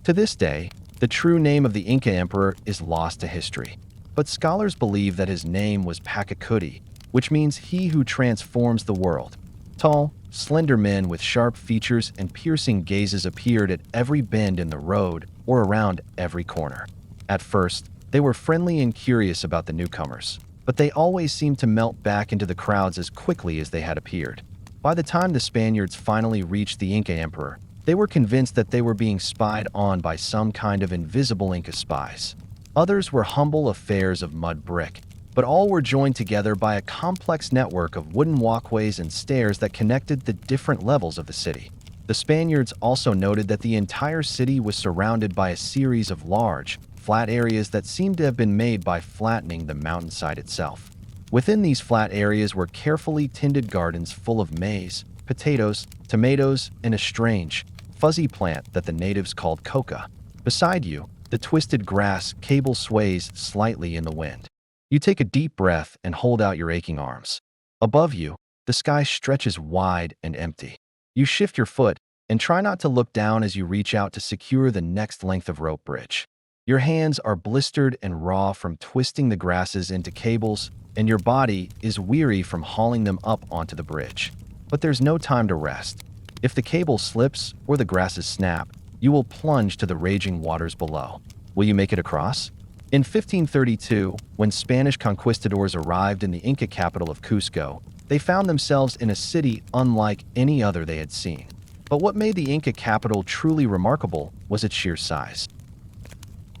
To this day, the true name of the Inca emperor is lost to history, but scholars believe that his name was Pachacuti, which means he who transforms the world. Tall, slender men with sharp features and piercing gazes appeared at every bend in the road or around every corner. At first, they were friendly and curious about the newcomers, but they always seemed to melt back into the crowds as quickly as they had appeared. By the time the Spaniards finally reached the Inca emperor, they were convinced that they were being spied on by some kind of invisible Inca spies. Others were humble affairs of mud brick, but all were joined together by a complex network of wooden walkways and stairs that connected the different levels of the city. The Spaniards also noted that the entire city was surrounded by a series of large, flat areas that seemed to have been made by flattening the mountainside itself. Within these flat areas were carefully tended gardens full of maize, potatoes, tomatoes, and a strange, fuzzy plant that the natives called coca. Beside you, the twisted grass cable sways slightly in the wind. You take a deep breath and hold out your aching arms. Above you, the sky stretches wide and empty. You shift your foot and try not to look down as you reach out to secure the next length of rope bridge. Your hands are blistered and raw from twisting the grasses into cables, and your body is weary from hauling them up onto the bridge. But there's no time to rest. If the cable slips or the grasses snap, you will plunge to the raging waters below. Will you make it across? In 1532, when Spanish conquistadors arrived in the Inca capital of Cusco, they found themselves in a city unlike any other they had seen. But what made the Inca capital truly remarkable was its sheer size.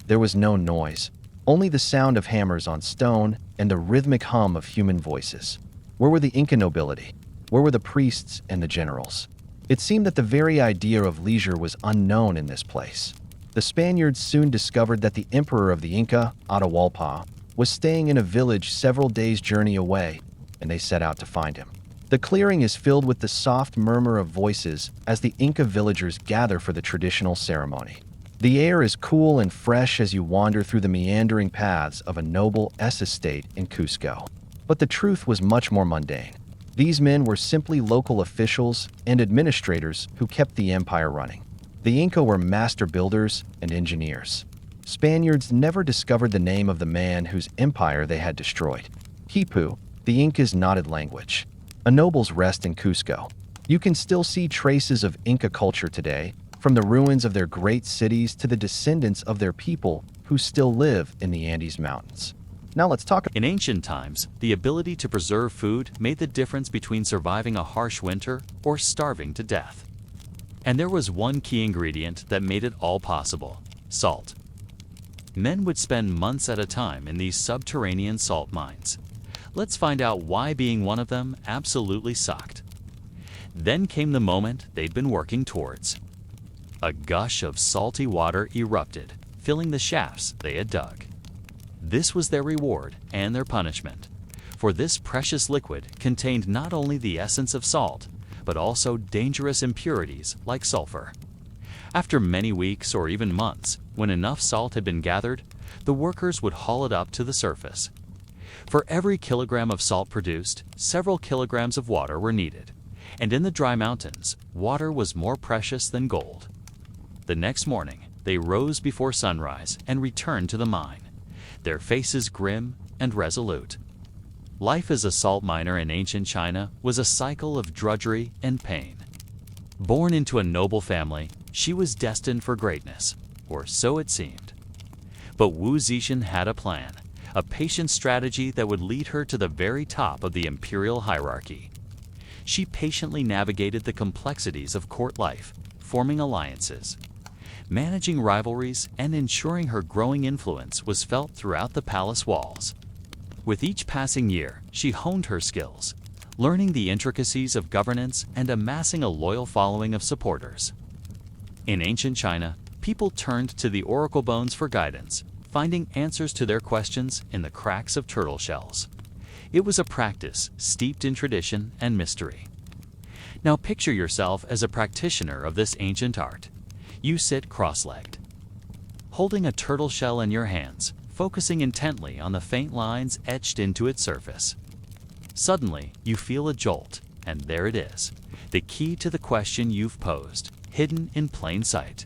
There was no noise, only the sound of hammers on stone and the rhythmic hum of human voices. Where were the Inca nobility? Where were the priests and the generals? It seemed that the very idea of leisure was unknown in this place. The Spaniards soon discovered that the emperor of the Inca, Atahualpa, was staying in a village several days' journey away, and they set out to find him. The clearing is filled with the soft murmur of voices as the Inca villagers gather for the traditional ceremony. The air is cool and fresh as you wander through the meandering paths of a noble estate in Cusco. But the truth was much more mundane. These men were simply local officials and administrators who kept the empire running. The Inca were master builders and engineers. Spaniards never discovered the name of the man whose empire they had destroyed. Quipu, the Inca's knotted language. A noble's rest in Cusco. You can still see traces of Inca culture today, from the ruins of their great cities to the descendants of their people who still live in the Andes Mountains. Now let's talk. In ancient times, the ability to preserve food made the difference between surviving a harsh winter or starving to death. And there was one key ingredient that made it all possible: salt. Men would spend months at a time in these subterranean salt mines. Let's find out why being one of them absolutely sucked. Then came the moment they'd been working towards. A gush of salty water erupted, filling the shafts they had dug. This was their reward and their punishment. for this precious liquid contained not only the essence of salt, but also dangerous impurities like sulfur. After many weeks or even months, when enough salt had been gathered, the workers would haul it up to the surface. For every kilogram of salt produced, several kilograms of water were needed, and in the dry mountains, water was more precious than gold. The next morning, they rose before sunrise and returned to the mine, their faces grim and resolute. Life as a salt miner in ancient China was a cycle of drudgery and pain. Born into a noble family, she was destined for greatness, or so it seemed. But Wu Zetian had a plan, a patient strategy that would lead her to the very top of the imperial hierarchy. She patiently navigated the complexities of court life, forming alliances, managing rivalries, and ensuring her growing influence was felt throughout the palace walls. With each passing year, she honed her skills, learning the intricacies of governance and amassing a loyal following of supporters. In ancient China, people turned to the oracle bones for guidance, finding answers to their questions in the cracks of turtle shells. It was a practice steeped in tradition and mystery. Now picture yourself as a practitioner of this ancient art. You sit cross-legged, holding a turtle shell in your hands, focusing intently on the faint lines etched into its surface. Suddenly, you feel a jolt, and there it is, the key to the question you've posed, hidden in plain sight.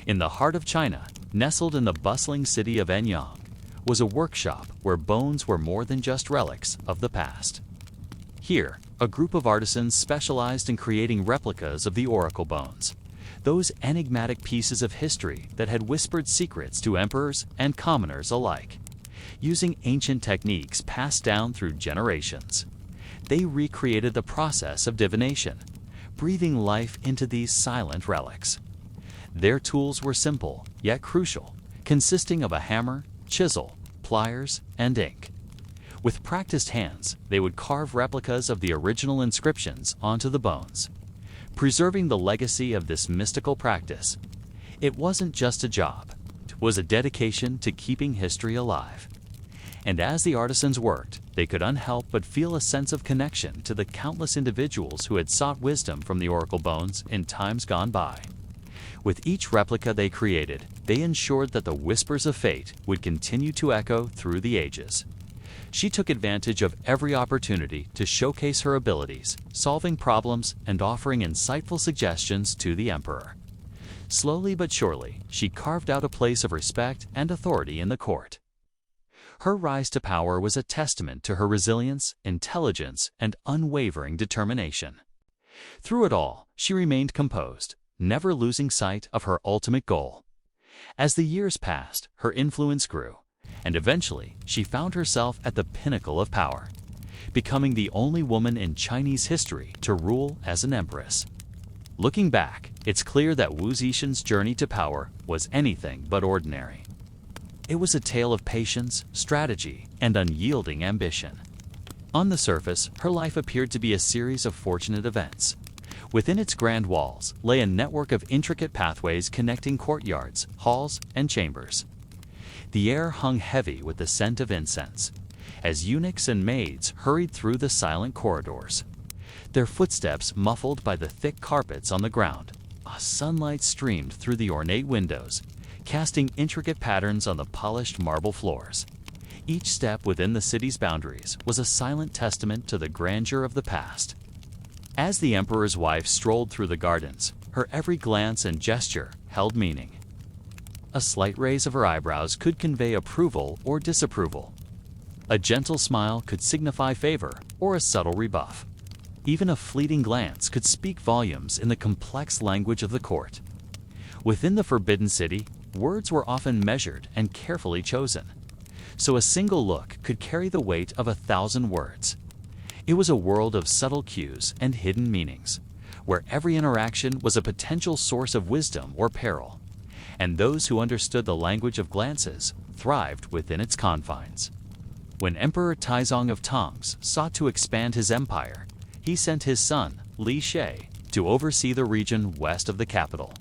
In the heart of China, nestled in the bustling city of Anyang, was a workshop where bones were more than just relics of the past. Here, a group of artisans specialized in creating replicas of the oracle bones, those enigmatic pieces of history that had whispered secrets to emperors and commoners alike. Using ancient techniques passed down through generations, they recreated the process of divination, breathing life into these silent relics. Their tools were simple, yet crucial, consisting of a hammer, chisel, pliers, and ink. With practiced hands, they would carve replicas of the original inscriptions onto the bones, preserving the legacy of this mystical practice. It wasn't just a job, it was a dedication to keeping history alive. And as the artisans worked, they could unhelp but feel a sense of connection to the countless individuals who had sought wisdom from the oracle bones in times gone by. With each replica they created, they ensured that the whispers of fate would continue to echo through the ages. She took advantage of every opportunity to showcase her abilities, solving problems and offering insightful suggestions to the emperor. Slowly but surely, she carved out a place of respect and authority in the court. Her rise to power was a testament to her resilience, intelligence, and unwavering determination. Through it all, she remained composed, never losing sight of her ultimate goal. As the years passed, her influence grew, and eventually she found herself at the pinnacle of power, becoming the only woman in Chinese history to rule as an empress. Looking back, it's clear that Wu Zetian's journey to power was anything but ordinary. It was a tale of patience, strategy, and unyielding ambition. On the surface, her life appeared to be a series of fortunate events. Within its grand walls lay a network of intricate pathways connecting courtyards, halls, and chambers. The air hung heavy with the scent of incense, as eunuchs and maids hurried through the silent corridors, their footsteps muffled by the thick carpets on the ground. Sunlight streamed through the ornate windows, casting intricate patterns on the polished marble floors. Each step within the city's boundaries was a silent testament to the grandeur of the past. As the emperor's wife strolled through the gardens, her every glance and gesture held meaning. A slight raise of her eyebrows could convey approval or disapproval. A gentle smile could signify favor or a subtle rebuff. Even a fleeting glance could speak volumes in the complex language of the court. Within the Forbidden City, words were often measured and carefully chosen, so a single look could carry the weight of 1,000 words. It was a world of subtle cues and hidden meanings, where every interaction was a potential source of wisdom or peril, and those who understood the language of glances thrived within its confines. When Emperor Taizong of Tongs sought to expand his empire, he sent his son, Li Shi, to oversee the region west of the capital.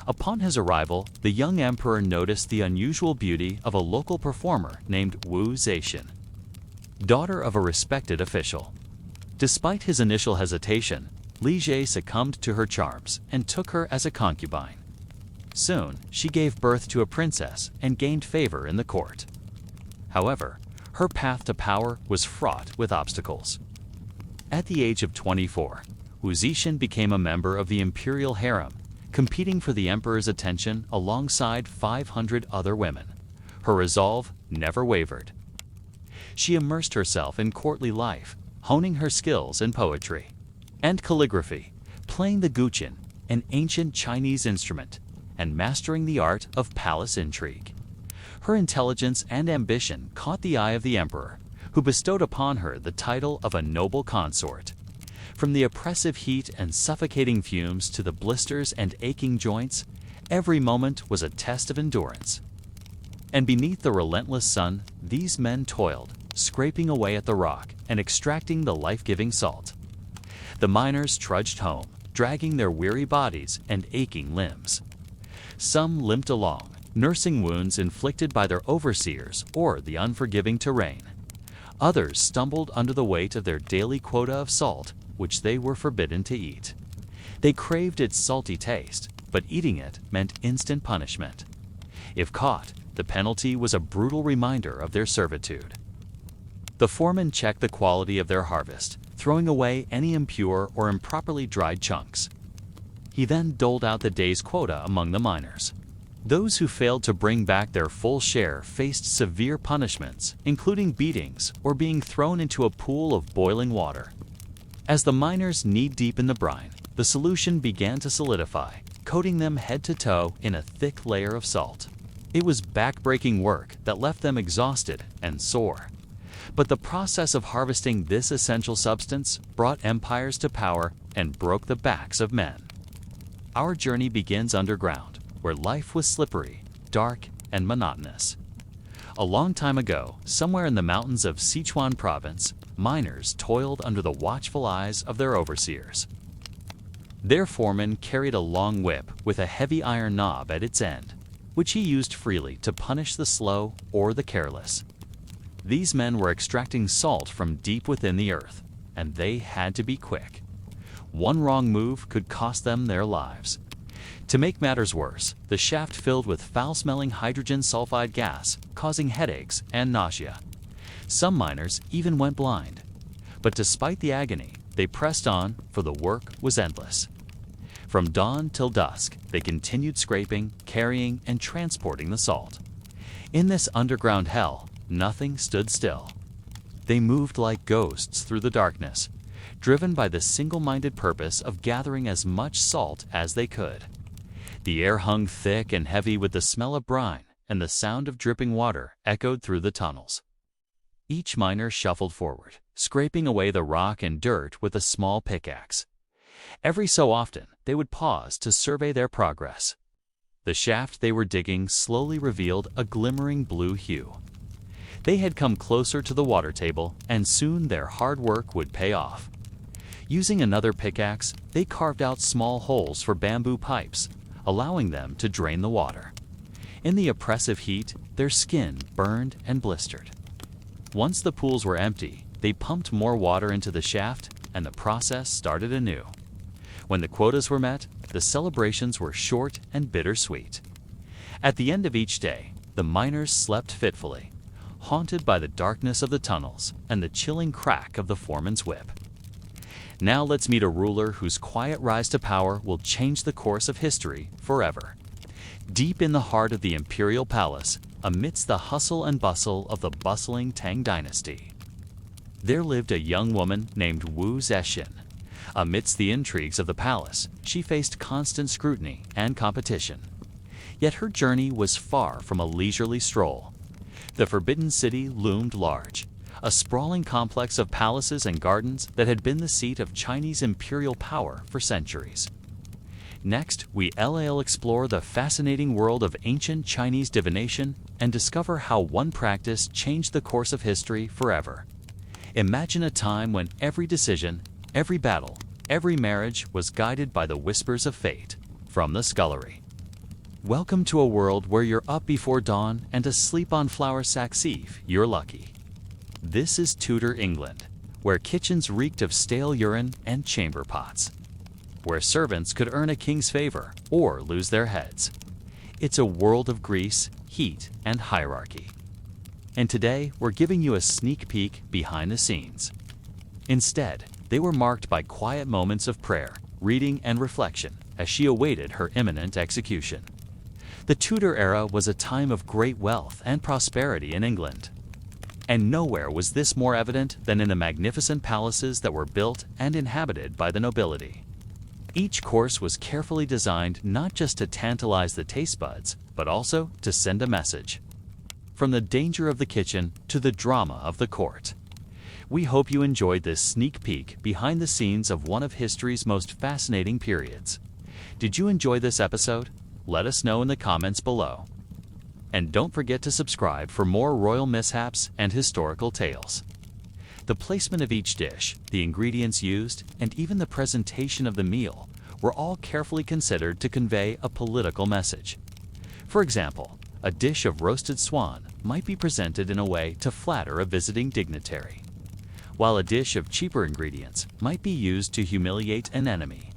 Upon his arrival, the young emperor noticed the unusual beauty of a local performer named Wu Zetian. daughter of a respected official. Despite his initial hesitation, Li Jie succumbed to her charms and took her as a concubine. Soon, she gave birth to a princess and gained favor in the court. However, her path to power was fraught with obstacles. At the age of 24, Wu Zixin became a member of the imperial harem, competing for the emperor's attention alongside 500 other women. Her resolve never wavered. She immersed herself in courtly life, honing her skills in poetry and calligraphy, playing the guqin, an ancient Chinese instrument, and mastering the art of palace intrigue. Her intelligence and ambition caught the eye of the emperor, who bestowed upon her the title of a noble consort. From the oppressive heat and suffocating fumes to the blisters and aching joints, every moment was a test of endurance. And beneath the relentless sun, these men toiled, scraping away at the rock and extracting the life-giving salt. The miners trudged home, dragging their weary bodies and aching limbs. Some limped along, nursing wounds inflicted by their overseers or the unforgiving terrain. Others stumbled under the weight of their daily quota of salt, which they were forbidden to eat. They craved its salty taste, but eating it meant instant punishment. If caught, the penalty was a brutal reminder of their servitude. The foreman checked the quality of their harvest, throwing away any impure or improperly dried chunks. He then doled out the day's quota among the miners. Those who failed to bring back their full share faced severe punishments, including beatings or being thrown into a pool of boiling water. As the miners knee-deep in the brine, the solution began to solidify, coating them head to toe in a thick layer of salt. It was back-breaking work that left them exhausted and sore. But the process of harvesting this essential substance brought empires to power and broke the backs of men. Our journey begins underground, where life was slippery, dark, and monotonous. A long time ago, somewhere in the mountains of Sichuan province, miners toiled under the watchful eyes of their overseers. Their foreman carried a long whip with a heavy iron knob at its end, which he used freely to punish the slow or the careless. These men were extracting salt from deep within the earth, and they had to be quick. One wrong move could cost them their lives. To make matters worse, the shaft filled with foul-smelling hydrogen sulfide gas, causing headaches and nausea. Some miners even went blind. But despite the agony, they pressed on, for the work was endless. From dawn till dusk, they continued scraping, carrying, and transporting the salt. In this underground hell, nothing stood still. They moved like ghosts through the darkness, driven by the single-minded purpose of gathering as much salt as they could. The air hung thick and heavy with the smell of brine, and the sound of dripping water echoed through the tunnels. Each miner shuffled forward, scraping away the rock and dirt with a small pickaxe. Every so often, they would pause to survey their progress. The shaft they were digging slowly revealed a glimmering blue hue. They had come closer to the water table, and soon their hard work would pay off. Using another pickaxe, they carved out small holes for bamboo pipes, allowing them to drain the water. In the oppressive heat, their skin burned and blistered. Once the pools were empty, they pumped more water into the shaft, and the process started anew. When the quotas were met, the celebrations were short and bittersweet. At the end of each day, the miners slept fitfully, haunted by the darkness of the tunnels and the chilling crack of the foreman's whip. Now let's meet a ruler whose quiet rise to power will change the course of history forever. Deep in the heart of the imperial palace, amidst the hustle and bustle of the bustling Tang dynasty, there lived a young woman named Wu Zixin. Amidst the intrigues of the palace, she faced constant scrutiny and competition. Yet her journey was far from a leisurely stroll. The Forbidden City loomed large, a sprawling complex of palaces and gardens that had been the seat of Chinese imperial power for centuries. Next, we'll explore the fascinating world of ancient Chinese divination and discover how one practice changed the course of history forever. Imagine a time when every decision, every battle, every marriage was guided by the whispers of fate from the scullery. Welcome to a world where you're up before dawn and asleep on flour sacks eve, you're lucky. This is Tudor England, where kitchens reeked of stale urine and chamber pots, where servants could earn a king's favor or lose their heads. It's a world of grease, heat, and hierarchy. And today, we're giving you a sneak peek behind the scenes. Instead, they were marked by quiet moments of prayer, reading, and reflection as she awaited her imminent execution. The Tudor era was a time of great wealth and prosperity in England. And nowhere was this more evident than in the magnificent palaces that were built and inhabited by the nobility. Each course was carefully designed not just to tantalize the taste buds, but also to send a message. From the danger of the kitchen to the drama of the court. We hope you enjoyed this sneak peek behind the scenes of one of history's most fascinating periods. Did you enjoy this episode? Let us know in the comments below. And don't forget to subscribe for more royal mishaps and historical tales. The placement of each dish, the ingredients used, and even the presentation of the meal were all carefully considered to convey a political message. For example, a dish of roasted swan might be presented in a way to flatter a visiting dignitary, while a dish of cheaper ingredients might be used to humiliate an enemy.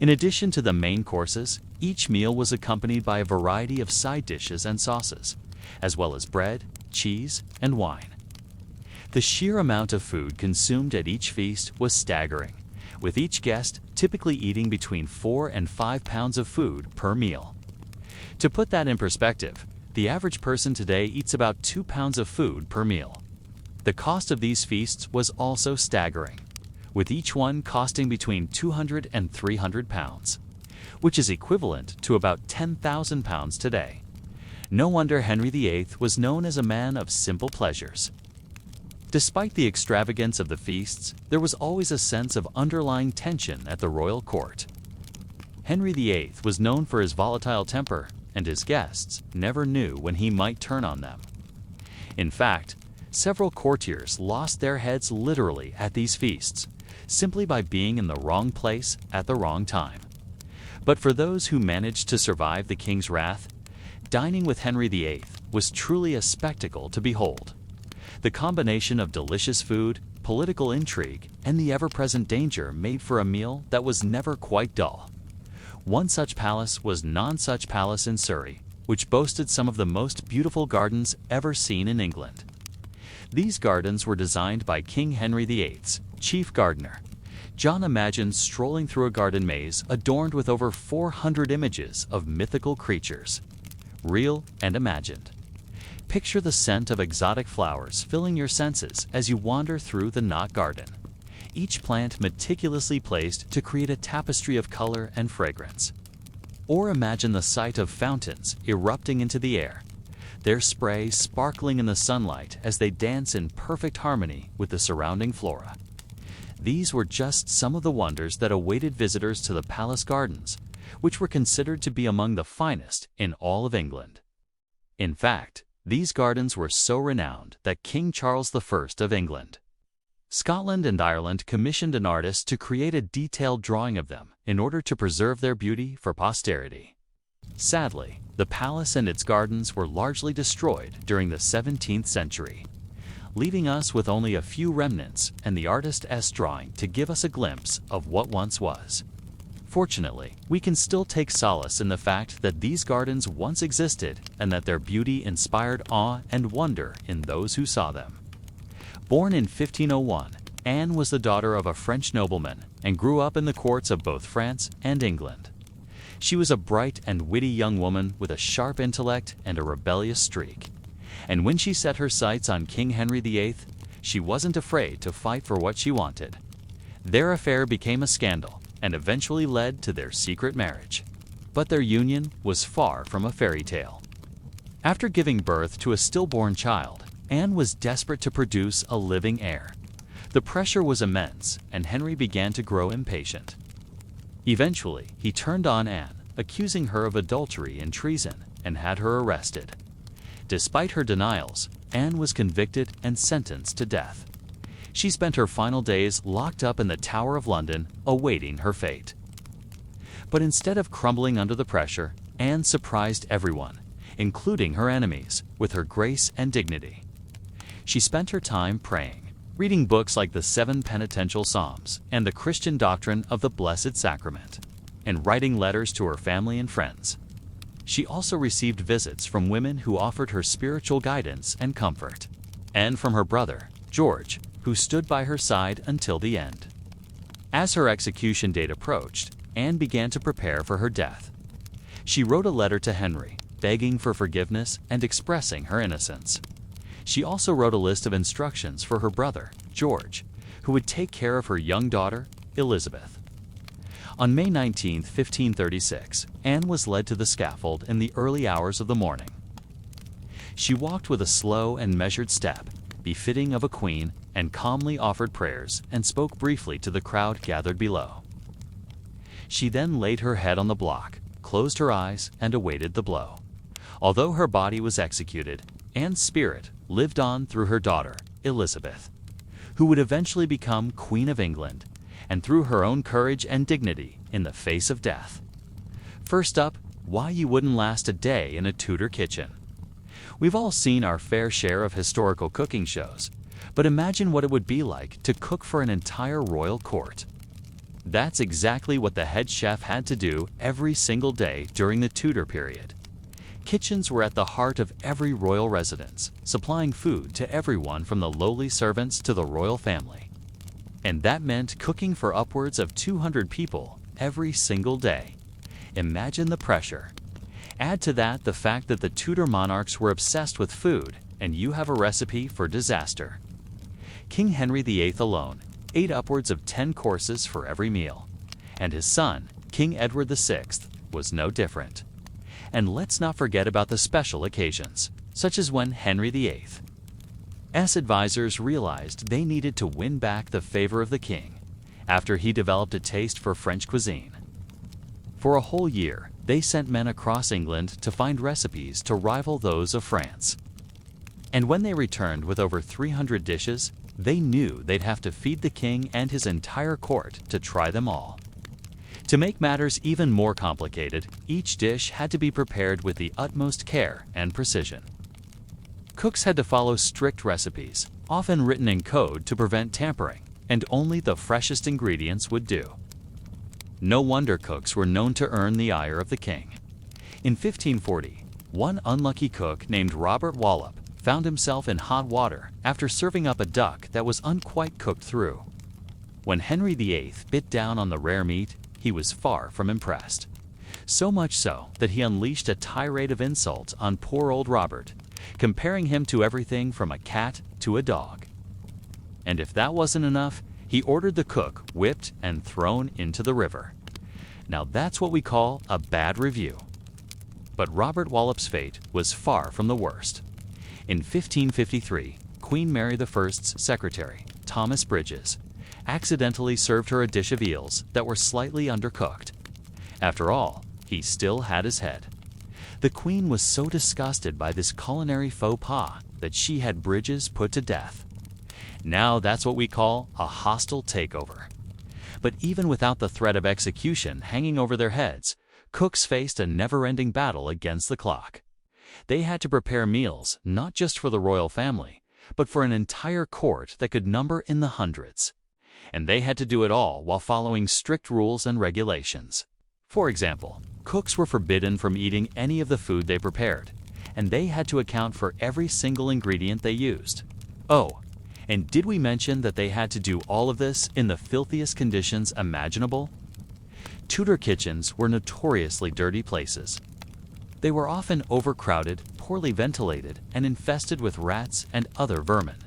In addition to the main courses, each meal was accompanied by a variety of side dishes and sauces, as well as bread, cheese, and wine. The sheer amount of food consumed at each feast was staggering, with each guest typically eating between 4 and 5 pounds of food per meal. To put that in perspective, the average person today eats about 2 pounds of food per meal. The cost of these feasts was also staggering, with each one costing between 200 and 300 pounds, which is equivalent to about 10,000 pounds today. No wonder Henry VIII was known as a man of simple pleasures. Despite the extravagance of the feasts, there was always a sense of underlying tension at the royal court. Henry VIII was known for his volatile temper, and his guests never knew when he might turn on them. In fact, several courtiers lost their heads literally at these feasts, simply by being in the wrong place at the wrong time. But for those who managed to survive the king's wrath, dining with Henry VIII was truly a spectacle to behold. The combination of delicious food, political intrigue, and the ever-present danger made for a meal that was never quite dull. One such palace was Nonsuch Palace in Surrey, which boasted some of the most beautiful gardens ever seen in England. These gardens were designed by King Henry VIII's chief gardener. John imagined strolling through a garden maze adorned with over 400 images of mythical creatures, real and imagined. Picture the scent of exotic flowers filling your senses as you wander through the knot garden, each plant meticulously placed to create a tapestry of color and fragrance. Or imagine the sight of fountains erupting into the air, their spray sparkling in the sunlight as they dance in perfect harmony with the surrounding flora. These were just some of the wonders that awaited visitors to the palace gardens, which were considered to be among the finest in all of England. In fact, these gardens were so renowned that King Charles I of England, Scotland, and Ireland commissioned an artist to create a detailed drawing of them in order to preserve their beauty for posterity. Sadly, the palace and its gardens were largely destroyed during the 17th century, leaving us with only a few remnants and the artist's drawing to give us a glimpse of what once was. Fortunately, we can still take solace in the fact that these gardens once existed and that their beauty inspired awe and wonder in those who saw them. Born in 1501, Anne was the daughter of a French nobleman and grew up in the courts of both France and England. She was a bright and witty young woman with a sharp intellect and a rebellious streak. And when she set her sights on King Henry VIII, she wasn't afraid to fight for what she wanted. Their affair became a scandal and eventually led to their secret marriage. But their union was far from a fairy tale. After giving birth to a stillborn child, Anne was desperate to produce a living heir. The pressure was immense, and Henry began to grow impatient. Eventually, he turned on Anne, accusing her of adultery and treason, and had her arrested. Despite her denials, Anne was convicted and sentenced to death. She spent her final days locked up in the Tower of London, awaiting her fate. But instead of crumbling under the pressure, Anne surprised everyone, including her enemies, with her grace and dignity. She spent her time praying, reading books like the 7 Penitential Psalms and the Christian doctrine of the Blessed Sacrament, and writing letters to her family and friends. She also received visits from women who offered her spiritual guidance and comfort, and from her brother, George, who stood by her side until the end. As her execution date approached, Anne began to prepare for her death. She wrote a letter to Henry, begging for forgiveness and expressing her innocence. She also wrote a list of instructions for her brother, George, who would take care of her young daughter, Elizabeth. On May 19, 1536, Anne was led to the scaffold in the early hours of the morning. She walked with a slow and measured step, befitting of a queen, and calmly offered prayers and spoke briefly to the crowd gathered below. She then laid her head on the block, closed her eyes, and awaited the blow. Although her body was executed, Anne's spirit lived on through her daughter, Elizabeth, who would eventually become Queen of England, and through her own courage and dignity in the face of death. First up, why you wouldn't last a day in a Tudor kitchen. We've all seen our fair share of historical cooking shows, but imagine what it would be like to cook for an entire royal court. That's exactly what the head chef had to do every single day during the Tudor period. Kitchens were at the heart of every royal residence, supplying food to everyone from the lowly servants to the royal family. And that meant cooking for upwards of 200 people every single day. Imagine the pressure. Add to that the fact that the Tudor monarchs were obsessed with food, and you have a recipe for disaster. King Henry VIII alone ate upwards of 10 courses for every meal, and his son, King Edward VI, was no different. And let's not forget about the special occasions, such as when Henry VIII's advisors realized they needed to win back the favor of the king after he developed a taste for French cuisine. For a whole year, they sent men across England to find recipes to rival those of France. And when they returned with over 300 dishes, they knew they'd have to feed the king and his entire court to try them all. To make matters even more complicated, each dish had to be prepared with the utmost care and precision. Cooks had to follow strict recipes, often written in code to prevent tampering, and only the freshest ingredients would do. No wonder cooks were known to earn the ire of the king. In 1540, one unlucky cook named Robert Wallop found himself in hot water after serving up a duck that was unquite cooked through. When Henry VIII bit down on the rare meat, he was far from impressed. So much so that he unleashed a tirade of insults on poor old Robert, comparing him to everything from a cat to a dog. And if that wasn't enough, he ordered the cook whipped and thrown into the river. Now that's what we call a bad review. But Robert Wallop's fate was far from the worst. In 1553, Queen Mary I's secretary, Thomas Bridges, accidentally served her a dish of eels that were slightly undercooked. After all, he still had his head. The queen was so disgusted by this culinary faux pas that she had Bridges put to death. Now that's what we call a hostile takeover. But even without the threat of execution hanging over their heads, cooks faced a never-ending battle against the clock. They had to prepare meals not just for the royal family, but for an entire court that could number in the hundreds. And they had to do it all while following strict rules and regulations. For example, cooks were forbidden from eating any of the food they prepared, and they had to account for every single ingredient they used. Oh, and did we mention that they had to do all of this in the filthiest conditions imaginable? Tudor kitchens were notoriously dirty places. They were often overcrowded, poorly ventilated, and infested with rats and other vermin.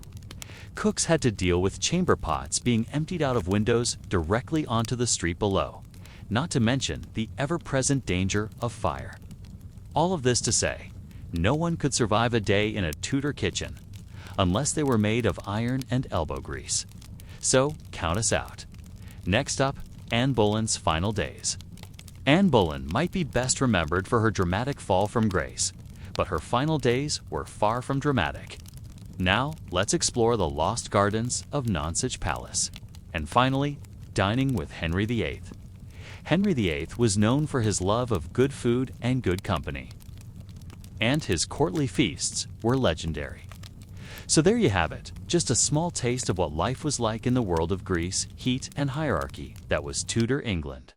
Cooks had to deal with chamber pots being emptied out of windows directly onto the street below, not to mention the ever-present danger of fire. All of this to say, no one could survive a day in a Tudor kitchen unless they were made of iron and elbow grease. So count us out. Next up, Anne Boleyn's final days. Anne Boleyn might be best remembered for her dramatic fall from grace, but her final days were far from dramatic. Now, let's explore the lost gardens of Nonsuch Palace. And finally, dining with Henry VIII. Henry VIII was known for his love of good food and good company. And his courtly feasts were legendary. So there you have it, just a small taste of what life was like in the world of Greece, heat, and hierarchy that was Tudor England.